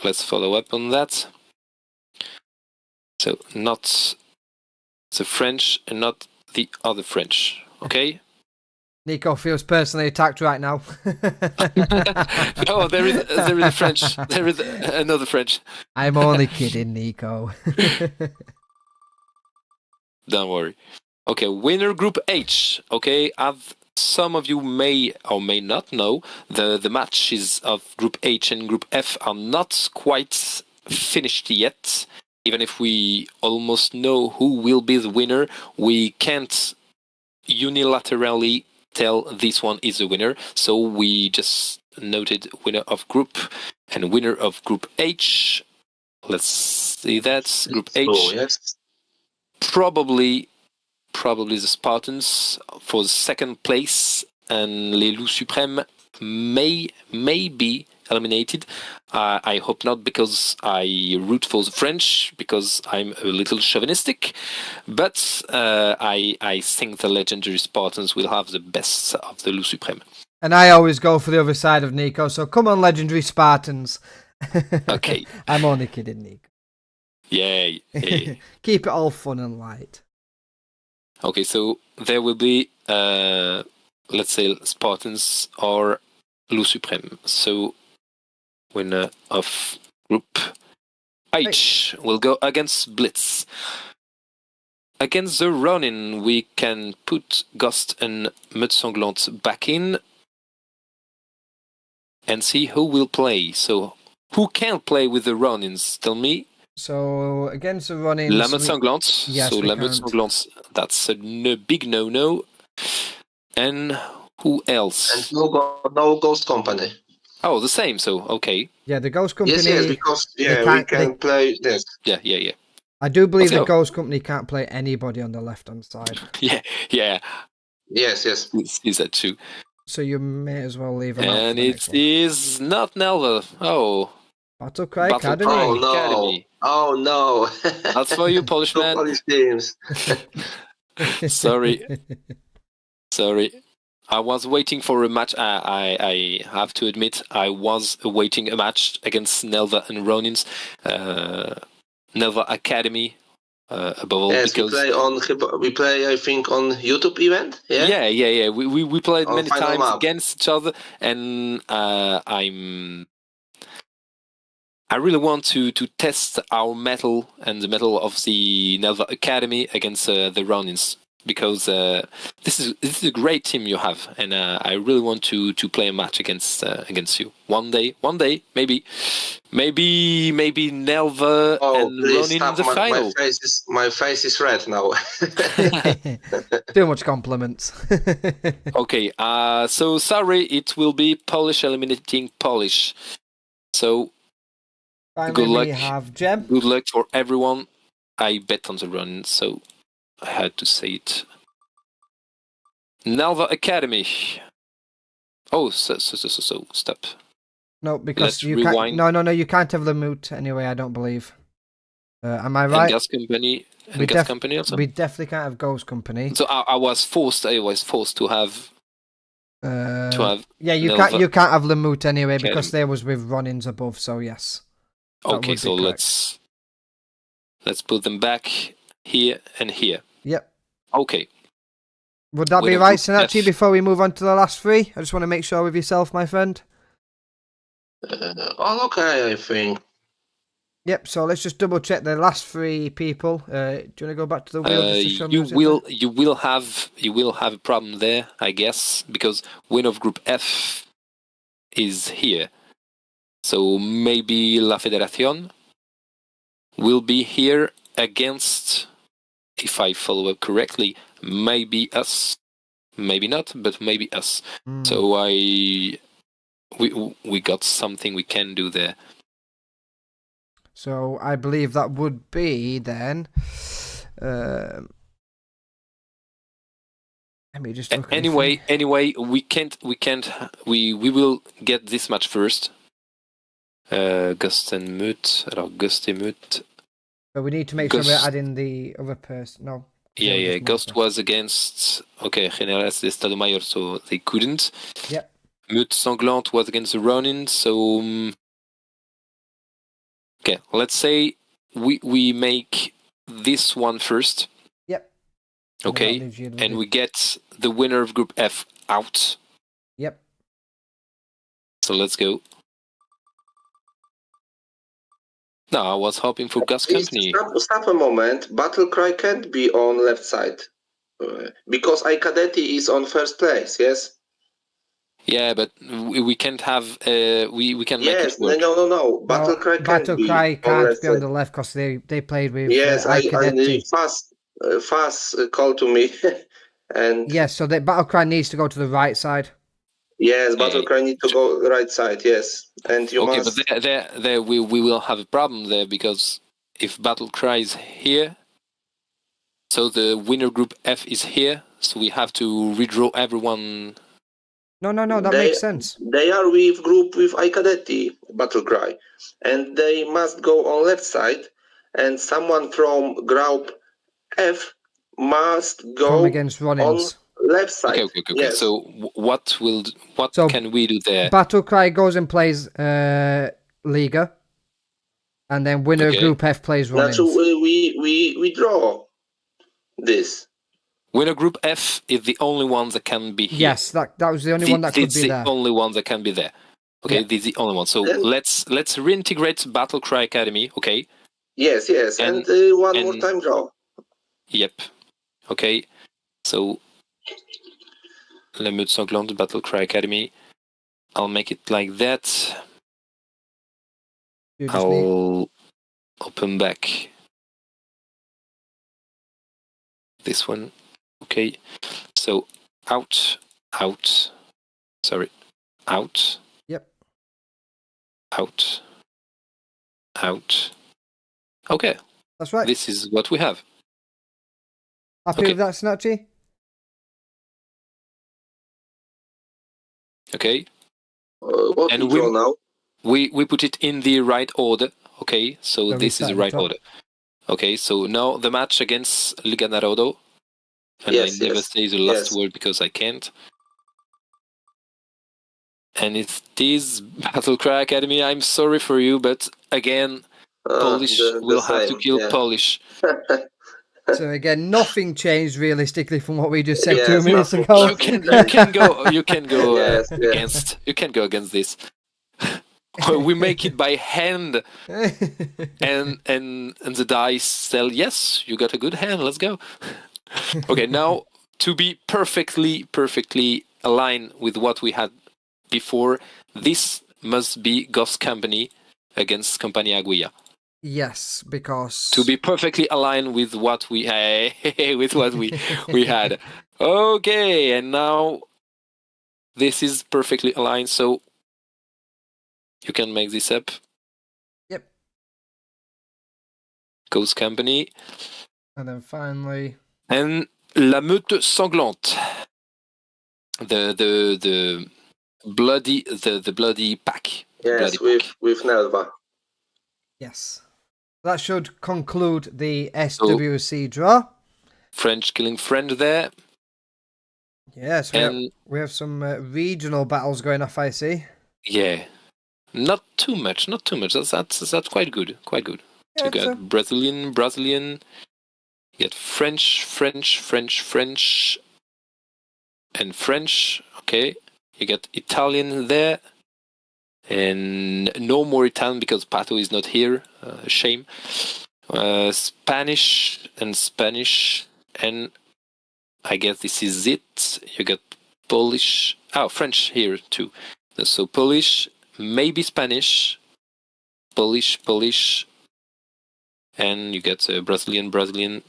let's follow up on that. So not the French and not the other French. Okay. Nico feels personally attacked right now. No, there is a French. There is another French. I'm only kidding, Nico. Don't worry. Okay, winner Group H. Okay, as some of you may or may not know, the matches of Group H and Group F are not quite finished yet. Even if we almost know who will be the winner, we can't unilaterally tell this one is the winner. So we just noted winner of group and winner of Group H. Let's see that. Group H. Oh, yes. Probably the Spartans for the second place, and Les Loups Suprêmes may be eliminated. I hope not, because I root for the French, because I'm a little chauvinistic, but I think the legendary Spartans will have the best of the Loups Suprêmes. And I always go for the other side of Nico, so come on, legendary Spartans. Okay. I'm only kidding, Nico. Yay. Keep it all fun and light. Okay, so there will be, let's say, Spartans or Loups Suprêmes. So, winner of Group H will go against Blitz. Against the Ronin, we can put Ghost and Meute Sanglante back in and see who will play. So, who can play with the Ronins? Tell me. So, against the Ronins... La Meute Sanglante. Yes, so, La Meute Sanglante, that's a big no-no. And who else? And no Ghost Company. Oh, the same, so, okay. Yeah, the Ghost Company... Yes, because we can play this. Yeah. I do believe the Ghost Company can't play anybody on the left-hand side. Yeah. Yes. Is that true? So you may as well leave them out. And it is not Nelva. Oh. Battle Cry Academy. Oh no. That's for you, Polish man. Polish teams. Sorry. I was waiting for a match. I have to admit, I was awaiting a match against Nelva and Ronins. Nelva Academy, above all, yes, because we play, I think, on YouTube event. Yeah. We played many times map. against each other, and I'm I really want to test our metal and the metal of the Nelva Academy against the Ronins, because this is a great team you have, and I really want to play a match against you one day, maybe Nelva and please Ronin in stop. the final. My face is red now. Too much compliments. Okay, so sorry, it will be Polish eliminating Polish. So Finally, good luck. we have Gem. Good luck for everyone. I bet on the Ronin, so I had to say it. Nelva Academy. Oh, so stop. No, because Let's you rewind. can't. No, you can't have Lemut anyway. I don't believe. Am I And right? Gas Company. And We Gas Company also. We definitely can't have Ghost Company. So I was forced to have. Yeah, you Nelva. can't have Lemut anyway Academy. because there was with Ronins above. So yes. That Okay, would be so correct. let's put them back here and here. Yep. Okay. Would that be Winner right, group Sinachi? F. Before we move on to the last three, I just want to make sure with yourself, my friend. All okay, I think. Yep. So let's just double check the last three people. Do you want to go back to the wheel just to show me? You will have a problem there, I guess, because winner of Group F is here. So maybe La Federación will be here against, if I follow up correctly, maybe us, maybe not, but maybe us. So we got something we can do there. So I believe that would be then. Let me just look. Anyway, we will get this match first. Gust and Mut. Alors, Gust et Mut. But we need to make sure we're adding the other person. No. Yeah. Gust was against. Okay, Generales de Estado Mayor, so they couldn't. Yep. Mut Sanglante was against the Ronin, so. Okay, let's say we make this one first. Yep. Okay, and we get the winner of Group F out. Yep. So let's go. No, I was hoping for Gas Company. Stop a moment. Battlecry can't be on left side. Because Aikadeti is on first place, yes? Yeah, but we can't have... we can make it work. No. Battlecry can't be on the left because they played with Yes, Aikadeti. Fast call to me. And yes, so the Battlecry needs to go to the right side. Yes, Battlecry needs to go right side, yes. And you must... but there we will have a problem there, because if Battlecry is here, so the winner Group F is here, so we have to redraw everyone... No, that makes sense. They are with group with Aikadeti, Battlecry, and they must go on left side, and someone from group F must go against Ronins. On left side. Okay. Yes. So what can we do there? Battlecry goes and plays Liga, and then winner Group F plays Ronins. So we draw this. Winner Group F is the only one that can be here. Yes, that was the only one that could be there. It's the only one that can be there. Okay, this is the only one. So let's reintegrate Battlecry Academy. Okay. Yes, and one more time draw. Yep. Okay. So Le Meute Sanglante, Battlecry Academy. I'll make it like that. I'll open back this one. Okay. So out. Sorry. Out. Yep. Out. Okay. That's right. This is what we have. Happy with that, Snatchy? Okay. What and we draw now? We put it in the right order. Okay, so this is the right order. Okay, so now the match against Liga Narodo. And I never say the last word because I can't. And it is Battlecry Academy. I'm sorry for you, but again, Polish will have to kill Polish. So again, nothing changed realistically from what we just said 2 minutes ago. You can go against this. we make it by hand, and the dice tell, yes, you got a good hand, let's go. Okay, now to be perfectly aligned with what we had before, this must be Ghost Company against Compagnia Aguilla. Yes, because To be perfectly aligned with what we we had. Okay, and now this is perfectly aligned, so you can make this up. Yep. Ghost Company. And then finally, And La Meute Sanglante. The bloody pack. Yes, Bloody pack. with Nelva. yes, that should conclude the SWC draw. French killing friend there. Yes, we have some regional battles going off, I see. Yeah, not too much. That's quite good. Yeah, You got Brazilian. You got French, and French. Okay, you got Italian there, and no more Italian because Pato is not here. Shame. Spanish, and I guess this is it. You got Polish. Oh, French here too. So Polish, maybe Spanish, Polish, and you get Brazilian.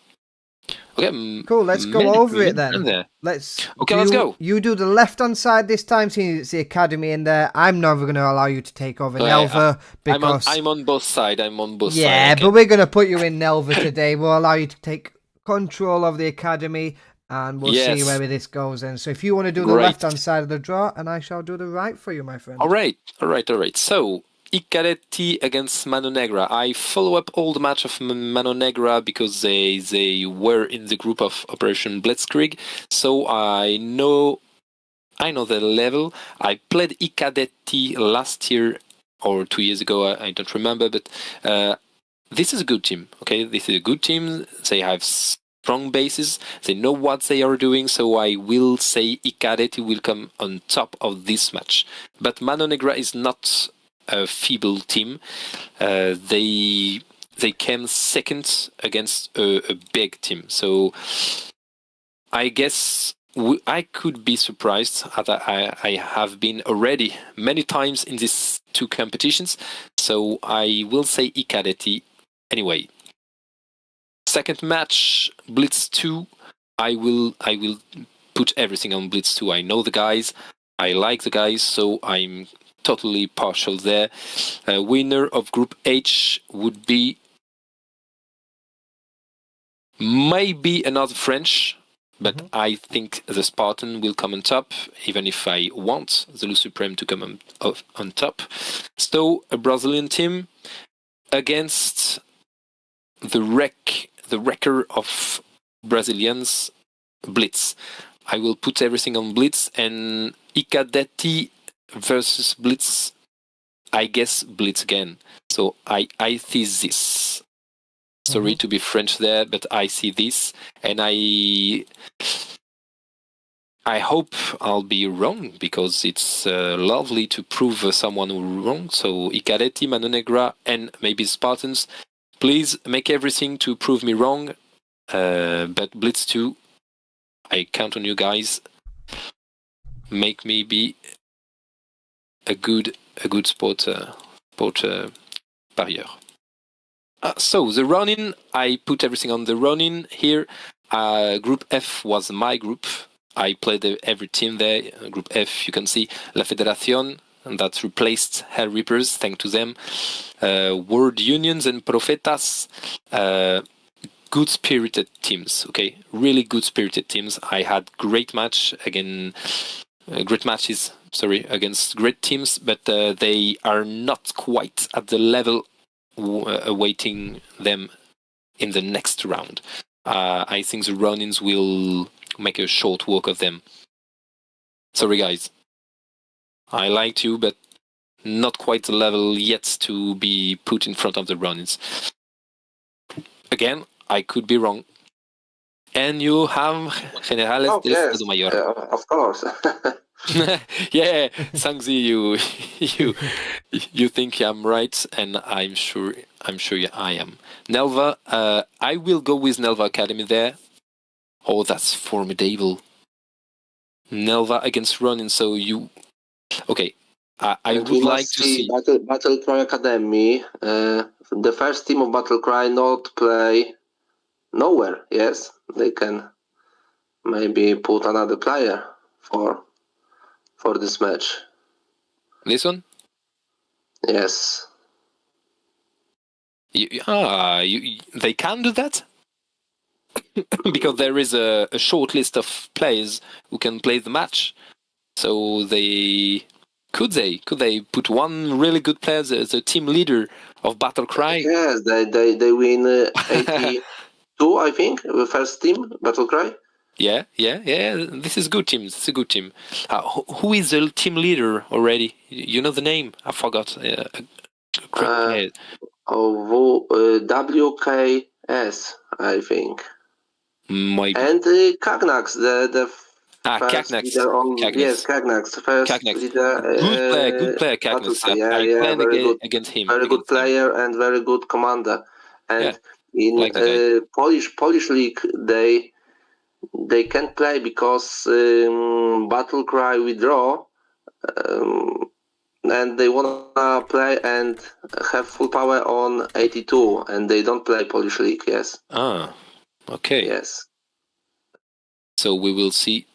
Okay. Cool. Let's go over it then. There. Let's go. You do the left-hand side this time, since it's the academy in there. I'm never going to allow you to take over Nelva because I'm on both sides. Yeah, but we're going to put you in Nelva today. We'll allow you to take control of the academy, and we'll see where this goes then. So if you want to do the left-hand side of the draw, and I shall do the right for you, my friend. All right. So, Icadetti against Mano Negra. I follow up all the match of Mano Negra because they were in the group of Operation Blitzkrieg. So I know the level. I played Icadetti last year or 2 years ago. I don't remember, but this is a good team. Okay, this is a good team. They have strong bases. They know what they are doing. So I will say Icadetti will come on top of this match. But Mano Negra is not a feeble team. They came second against a big team. So I guess I could be surprised. I have been already many times in these two competitions. So I will say Icadetti anyway. Second match, Blitz 2. I will put everything on Blitz 2. I know the guys. I like the guys, so I'm totally partial there. Winner of Group H would be maybe another French, but I think the Spartan will come on top, even if I want the Le Supreme to come on top. So a Brazilian team against the wrecker of Brazilians, Blitz. I will put everything on Blitz, and Icadetti versus Blitz, I guess Blitz again. So I see this. Sorry to be French there, but I see this, and I hope I'll be wrong, because it's lovely to prove someone wrong. So Icadetti, Mano Negra, and maybe Spartans, please make everything to prove me wrong. But Blitz 2, I count on you guys. Make me be a good sport parieur. So the Ronin, I put everything on the Ronin here. Group F was my group. I played every team there. Group F, you can see La Federación, and that replaced Hell Reapers, thanks to them. World Unions and Profetas. Good spirited teams, okay? Really good spirited teams. I had great matches against great teams, but they are not quite at the level awaiting them in the next round. I think the Ronins will make a short walk of them. Sorry guys, I liked you, but not quite the level yet to be put in front of the Ronins. Again, I could be wrong. And you have Generales del Estado Mayor. Of course. Yeah, Sangzi, you think I'm right, and I'm sure I am. Nelva, I will go with Nelva Academy there. Oh, that's formidable. Nelva against Ronin, so you... Okay, I And would we like must to see see... Battle Cry Academy. The first team of Battle Cry not play nowhere. Yes, they can maybe put another player for this match. This one? Yes. They can do that? Because there is a short list of players who can play the match. So they... Could they put one really good player as a team leader of Battle Cry? Yes, they win 82, I think, the first team, Battle Cry. Yeah. This is good team. It's a good team. Who is the team leader already? You know the name? I forgot. WKS, I think. Maybe. And Kagnax, the first Kagnax. leader on... Yes, Kagnax, first Kagnax. leader. Good player, Kagnax. Yeah, Very good. against him. Very good player and very good commander. And in like the Polish league, they can't play because Battle Cry withdraw, and they wanna play and have full power on 82, and they don't play Polish league. Yes. Ah, okay. Yes. So we will see.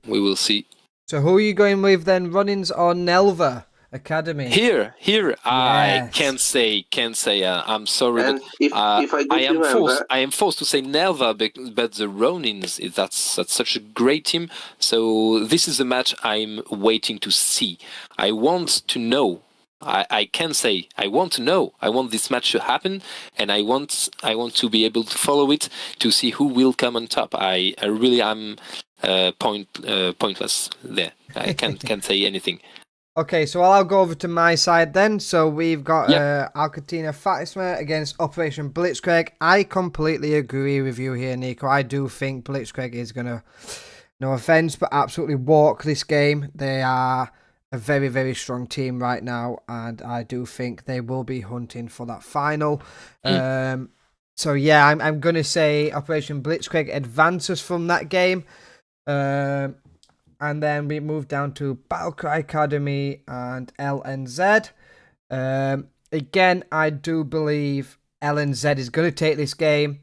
We will see. So who are you going with then? Runnings or Nelva Academy? Here, Yes. I can't say. I'm sorry, And but if I am forced to say Nelva, but the Ronins, that's such a great team. So this is a match I'm waiting to see. I want to know. I can say I want to know. I want this match to happen, and I want to be able to follow it to see who will come on top. I really am pointless there. I can't say anything. Okay, so I'll go over to my side then. So we've got Alcatina Fatima against Operation Blitzkrieg. I completely agree with you here, Nico. I do think Blitzkrieg is going to, no offense, but absolutely walk this game. They are a very, very strong team right now, and I do think they will be hunting for that final. So yeah, I'm going to say Operation Blitzkrieg advances from that game. And then we move down to Battlecry Academy and LNZ. Again, I do believe LNZ is going to take this game.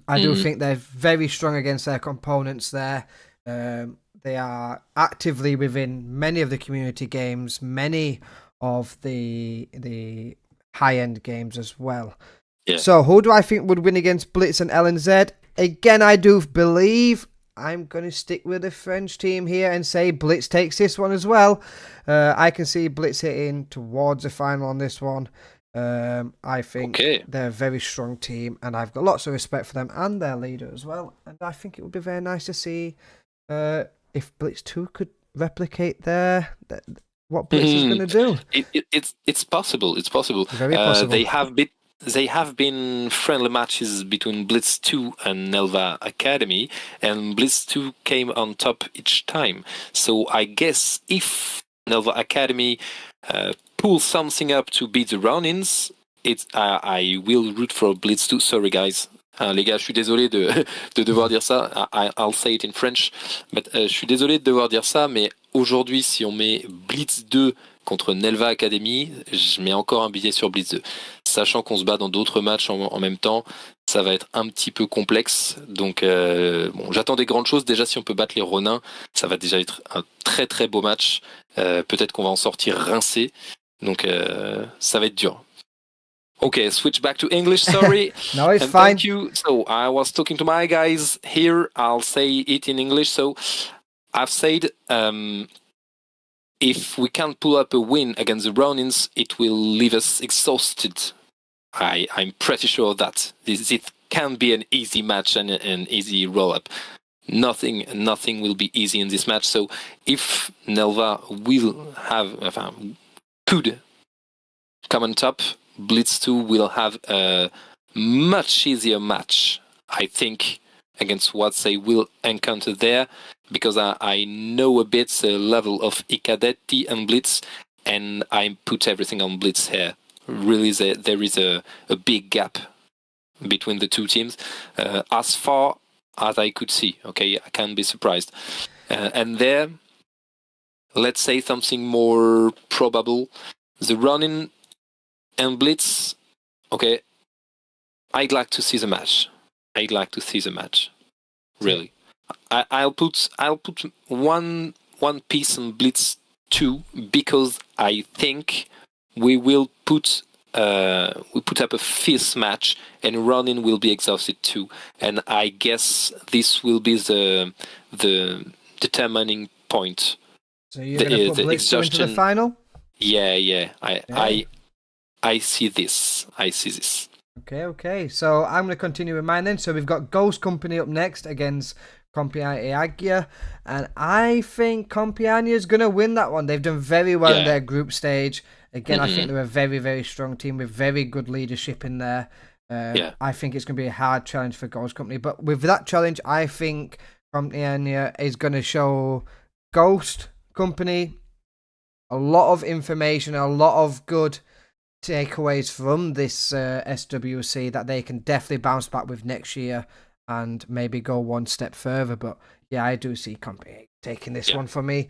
I do think they're very strong against their components there. They are actively within many of the community games, many of the high-end games as well. Yeah. So who do I think would win against Blitz and LNZ? Again, I do believe... I'm going to stick with the French team here and say Blitz takes this one as well. I can see Blitz hitting towards the final on this one. I think they're a very strong team, and I've got lots of respect for them and their leader as well. And I think it would be very nice to see if Blitz 2 could replicate what Blitz is going to do. It's possible. It's possible. Very possible. They have been friendly matches between Blitz 2 and Nelva Academy, and Blitz 2 came on top each time. So I guess if Nelva Academy pulls something up to beat the Ronins, I will root for Blitz 2. Sorry guys. Les gars, je suis désolé de devoir dire ça. I'll say it in French. But, je suis désolé de devoir dire ça, mais aujourd'hui, si on met Blitz 2 contre Nelva Academy, je mets encore un billet sur Blitz 2. Sachant qu'on se bat dans d'autres matchs en même temps, ça va être un petit peu complexe. Donc, j'attends des grandes choses. Déjà, si on peut battre les Ronins, ça va déjà être un très très beau match. Peut-être qu'on va en sortir rincé. Donc, ça va être dur. Okay, switch back to English, sorry. No, it's fine. Thank you. So I was talking to my guys here. I'll say it in English. So I've said if we can't pull up a win against the Ronins, it will leave us exhausted. I'm pretty sure of that. It can be an easy match and an easy roll-up. Nothing will be easy in this match. So if Nelva could come on top, Blitz 2 will have a much easier match, I think, against what they will encounter there. because I know a bit the level of Icadetti and Blitz, and I put everything on Blitz here. Really, there is a big gap between the two teams, as far as I could see. Okay, I can't be surprised. And there, let's say something more probable. The running and Blitz, okay, I'd like to see the match. Really. I'll put one piece on Blitz 2 because I think we put up a fierce match and running will be exhausted too. And I guess this will be the determining point. So you're going to put Blitz 2 into the final? Yeah. I see this. Okay. So I'm going to continue with mine then. So we've got Ghost Company up next against Compagnia Aggia, and I think Compagnia is going to win that one. They've done very well in their group stage. Again, I think they're a very, very strong team with very good leadership in there. I think it's going to be a hard challenge for Ghost Company. But with that challenge, I think Compagnia is going to show Ghost Company a lot of information, a lot of good takeaways from this SWC that they can definitely bounce back with next year and maybe go one step further. But yeah, I do see Company taking this one for me.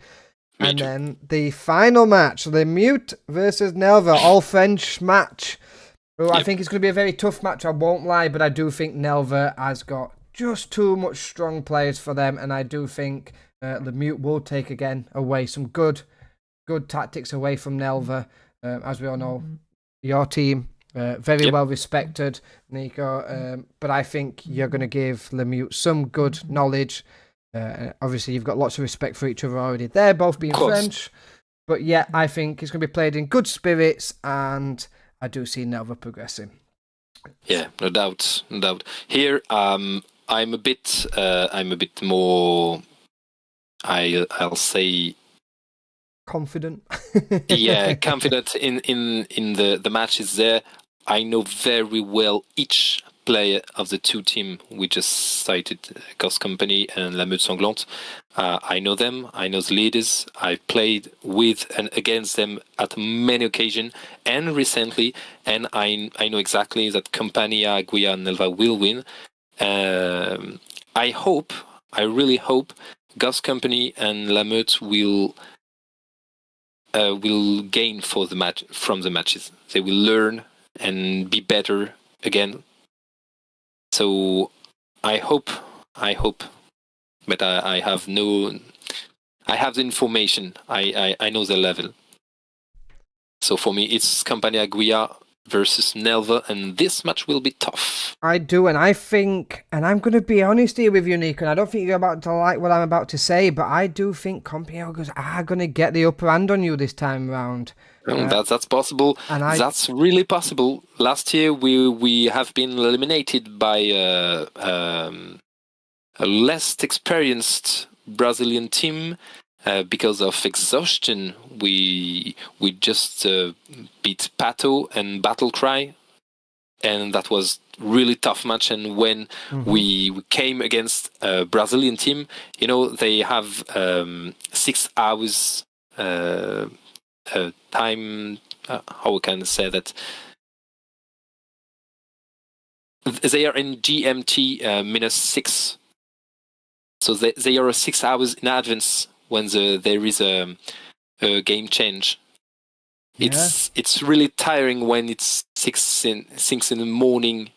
And then the final match, the Mute versus Nelva, all French match. I think it's going to be a very tough match, I won't lie, but I do think Nelva has got just too much strong players for them, and I do think the Mute will take again away some good tactics away from Nelva. As we all know, your team, very well respected, Nico, but I think you're going to give Lemieux some good knowledge. Obviously, you've got lots of respect for each other already there, both being French. But yeah, I think it's going to be played in good spirits, and I do see Nelva progressing. Yeah, no doubt. Here, I'm a bit more. I'll say confident. Confident in the matches there. I know very well each player of the two teams we just cited, Ghost Company and La Meute Sanglante. I know them. I know the leaders. I've played with and against them at many occasions and recently, and I know exactly that Compagnia, Aggia, and Nelva will win. I really hope Ghost Company and La Meute will gain from the matches. They will learn and be better again. So I hope, but I have the information. I know the level. So for me, it's Compagnia Aggia versus Nelva, and this match will be tough. I do, and I think, and I'm going to be honest here with you, Nico, and I don't think you're about to like what I'm about to say, but I do think Compagnia are going to get the upper hand on you this time around. That's possible. That's really possible. Last year, we have been eliminated by a less experienced Brazilian team. Because of exhaustion, we just beat Pato and Battle Cry, and that was really tough match. And when we came against a Brazilian team, they have 6 hours time. How can I say that? They are in GMT -6, so they are 6 hours in advance. When there is a game change, it's really tiring when it's 6 in the morning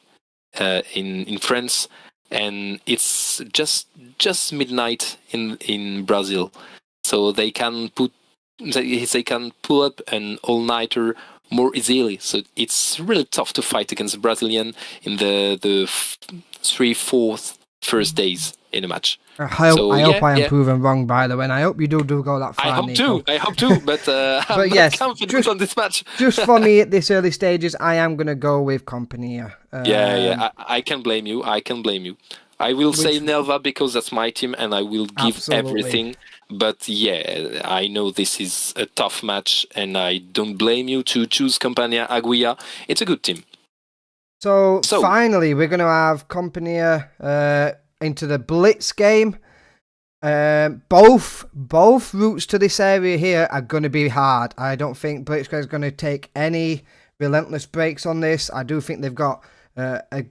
in France, and it's just midnight in Brazil. So they can pull up an all-nighter more easily. So it's really tough to fight against a Brazilian in the 3/4 first days in a match. I hope I am proven wrong, by the way, and I hope you do go that far, Nico. I hope too, but I'm not confident on this match. Just for me at this early stages, I am going to go with Compagnia. I can blame you. I will say Nelva because that's my team, and I will give everything. But yeah, I know this is a tough match, and I don't blame you to choose Compagnia Aggia. It's a good team. So finally, we're going to have Compagnia into the Blitz game. Both routes to this area here are going to be hard. I don't think Blitzcrank is going to take any relentless breaks on this. I do think they've got a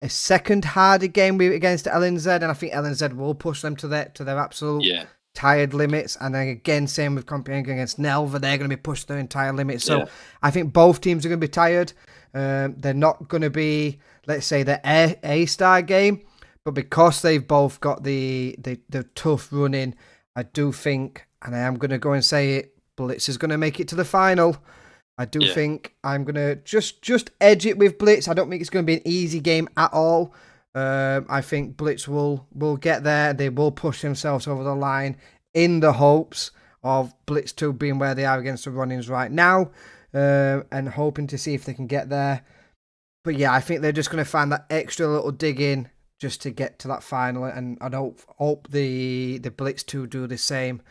second harder game against LNZ, and I think LNZ will push them to their absolute tired limits. And then again, same with comparing against Nelva, they're going to be pushed to their entire limits. So I think both teams are going to be tired. They're not going to be, let's say, the A-star game. But because they've both got the tough running, I do think, and I am going to go and say it, Blitz is going to make it to the final. I do think I'm going to just edge it with Blitz. I don't think it's going to be an easy game at all. I think Blitz will get there. They will push themselves over the line in the hopes of Blitz 2 being where they are against the run-ins right now, and hoping to see if they can get there. But yeah, I think they're just going to find that extra little dig in just to get to that final, and I don't hope the Blitz 2 do the same.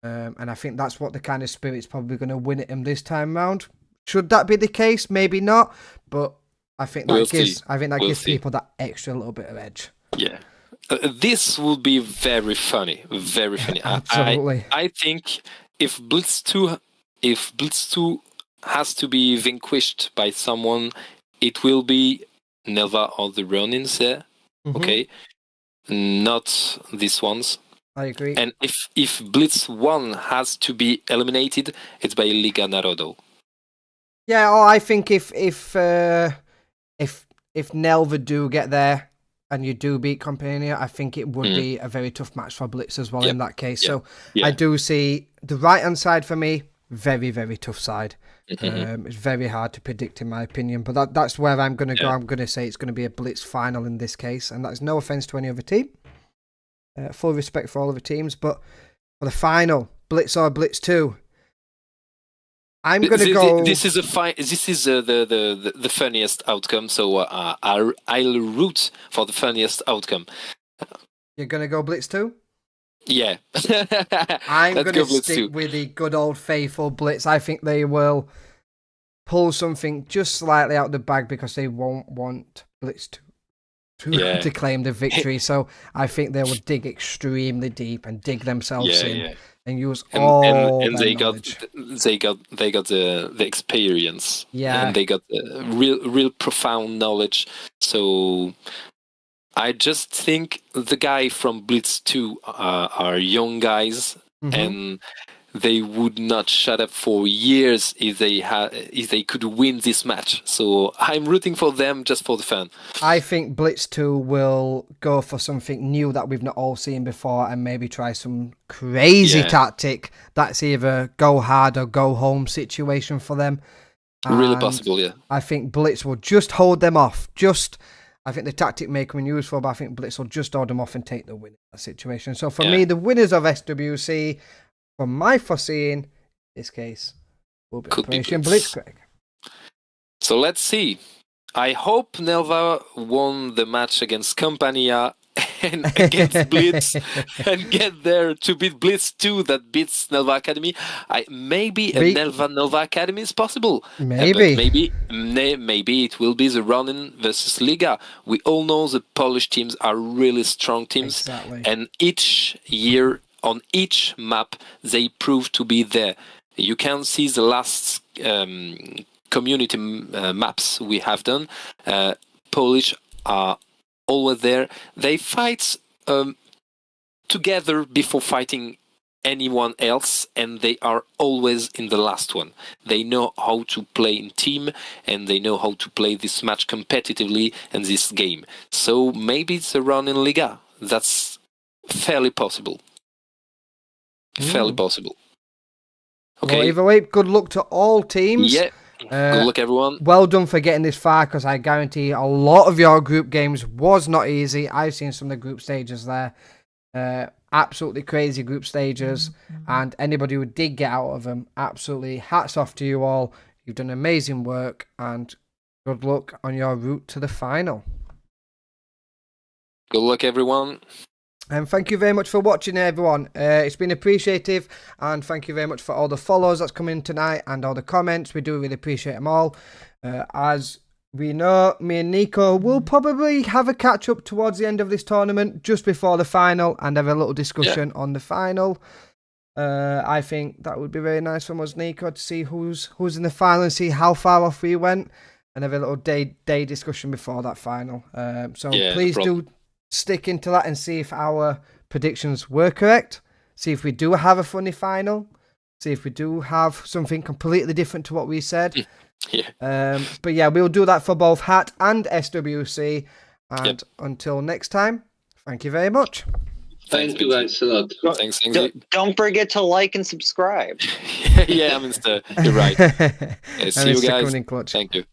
And I think that's what the kind of spirit's probably going to win it them this time round. Should that be the case? Maybe not, but I think that gives people that extra little bit of edge. Yeah, this will be very funny, very funny. Absolutely. I think if Blitz 2 has to be vanquished by someone, it will be Nelva or the Ronins there. Mm-hmm. Okay, not these ones. I agree. And if Blitz 1 has to be eliminated, it's by Liga Narodo. Yeah, I think if Nelva do get there and you do beat Compania, I think it would be a very tough match for Blitz as well in that case. So I do see the right-hand side for me, very, very tough side. It's very hard to predict in my opinion, but that's where I'm going to go. I'm going to say it's going to be a Blitz final in this case, and that's no offense to any other team. Full respect for all of the teams, but for the final, Blitz or Blitz 2, I'm going to go. This is the funniest outcome. So I'll root for the funniest outcome. You're going to go Blitz 2? Yeah. I'm going to stick with the good old faithful Blitz. I think they will pull something just slightly out of the bag because they won't want Blitz 2 to claim the victory. So I think they will dig extremely deep and dig themselves in and use all and they knowledge. got the experience. Yeah. And they got the real profound knowledge. So I just think the guy from Blitz 2 are young guys, and they would not shut up for years if they could win this match. So I'm rooting for them just for the fun. I think Blitz 2 will go for something new that we've not all seen before and maybe try some crazy tactic that's either go hard or go home situation for them. Really possible, yeah. I think Blitz will just hold them off. I think the tactic may come in useful, but I think Blitz will just hold them off and take the win in that situation. So for me, the winners of SWC, from my foreseeing, this case, will be Operation Blitzkrieg. So let's see. I hope Nelva won the match against Campania and against Blitz and get there to beat Blitz 2 that beats Nelva Academy. Maybe a Nelva Academy is possible. Maybe. Maybe it will be the Ronin versus Liga. We all know the Polish teams are really strong teams. Exactly. And each year on each map, they prove to be there. You can see the last community maps we have done. Polish are always there. They fight together before fighting anyone else, and they are always in the last one. They know how to play in team, and they know how to play this match competitively in this game. So maybe it's a run in Liga. That's fairly possible. Fairly possible. Okay. Well, either way, good luck to all teams. Yeah. Good luck, everyone. Well done for getting this far, because I guarantee a lot of your group games was not easy. I've seen some of the group stages there. Absolutely crazy group stages. And anybody who did get out of them, absolutely hats off to you all. You've done amazing work, and good luck on your route to the final. Good luck, everyone. And thank you very much for watching, everyone. It's been appreciative, and thank you very much for all the follows that's come in tonight and all the comments. We do really appreciate them all. As We know me and Nico will probably have a catch up towards the end of this tournament, just before the final, and have a little discussion on the final. I think that would be very nice from us, Nico, to see who's in the final and see how far off we went, and have a little day discussion before that final. So please do stick into that and see if our predictions were correct. See if we do have a funny final. See if we do have something completely different to what we said. But yeah, we'll do that for both HAT and SWC. And until next time, thank you very much. Thank you guys a lot. Thanks. Don't forget to like and subscribe. Yeah, Mr. You're right. See you guys. Thank you.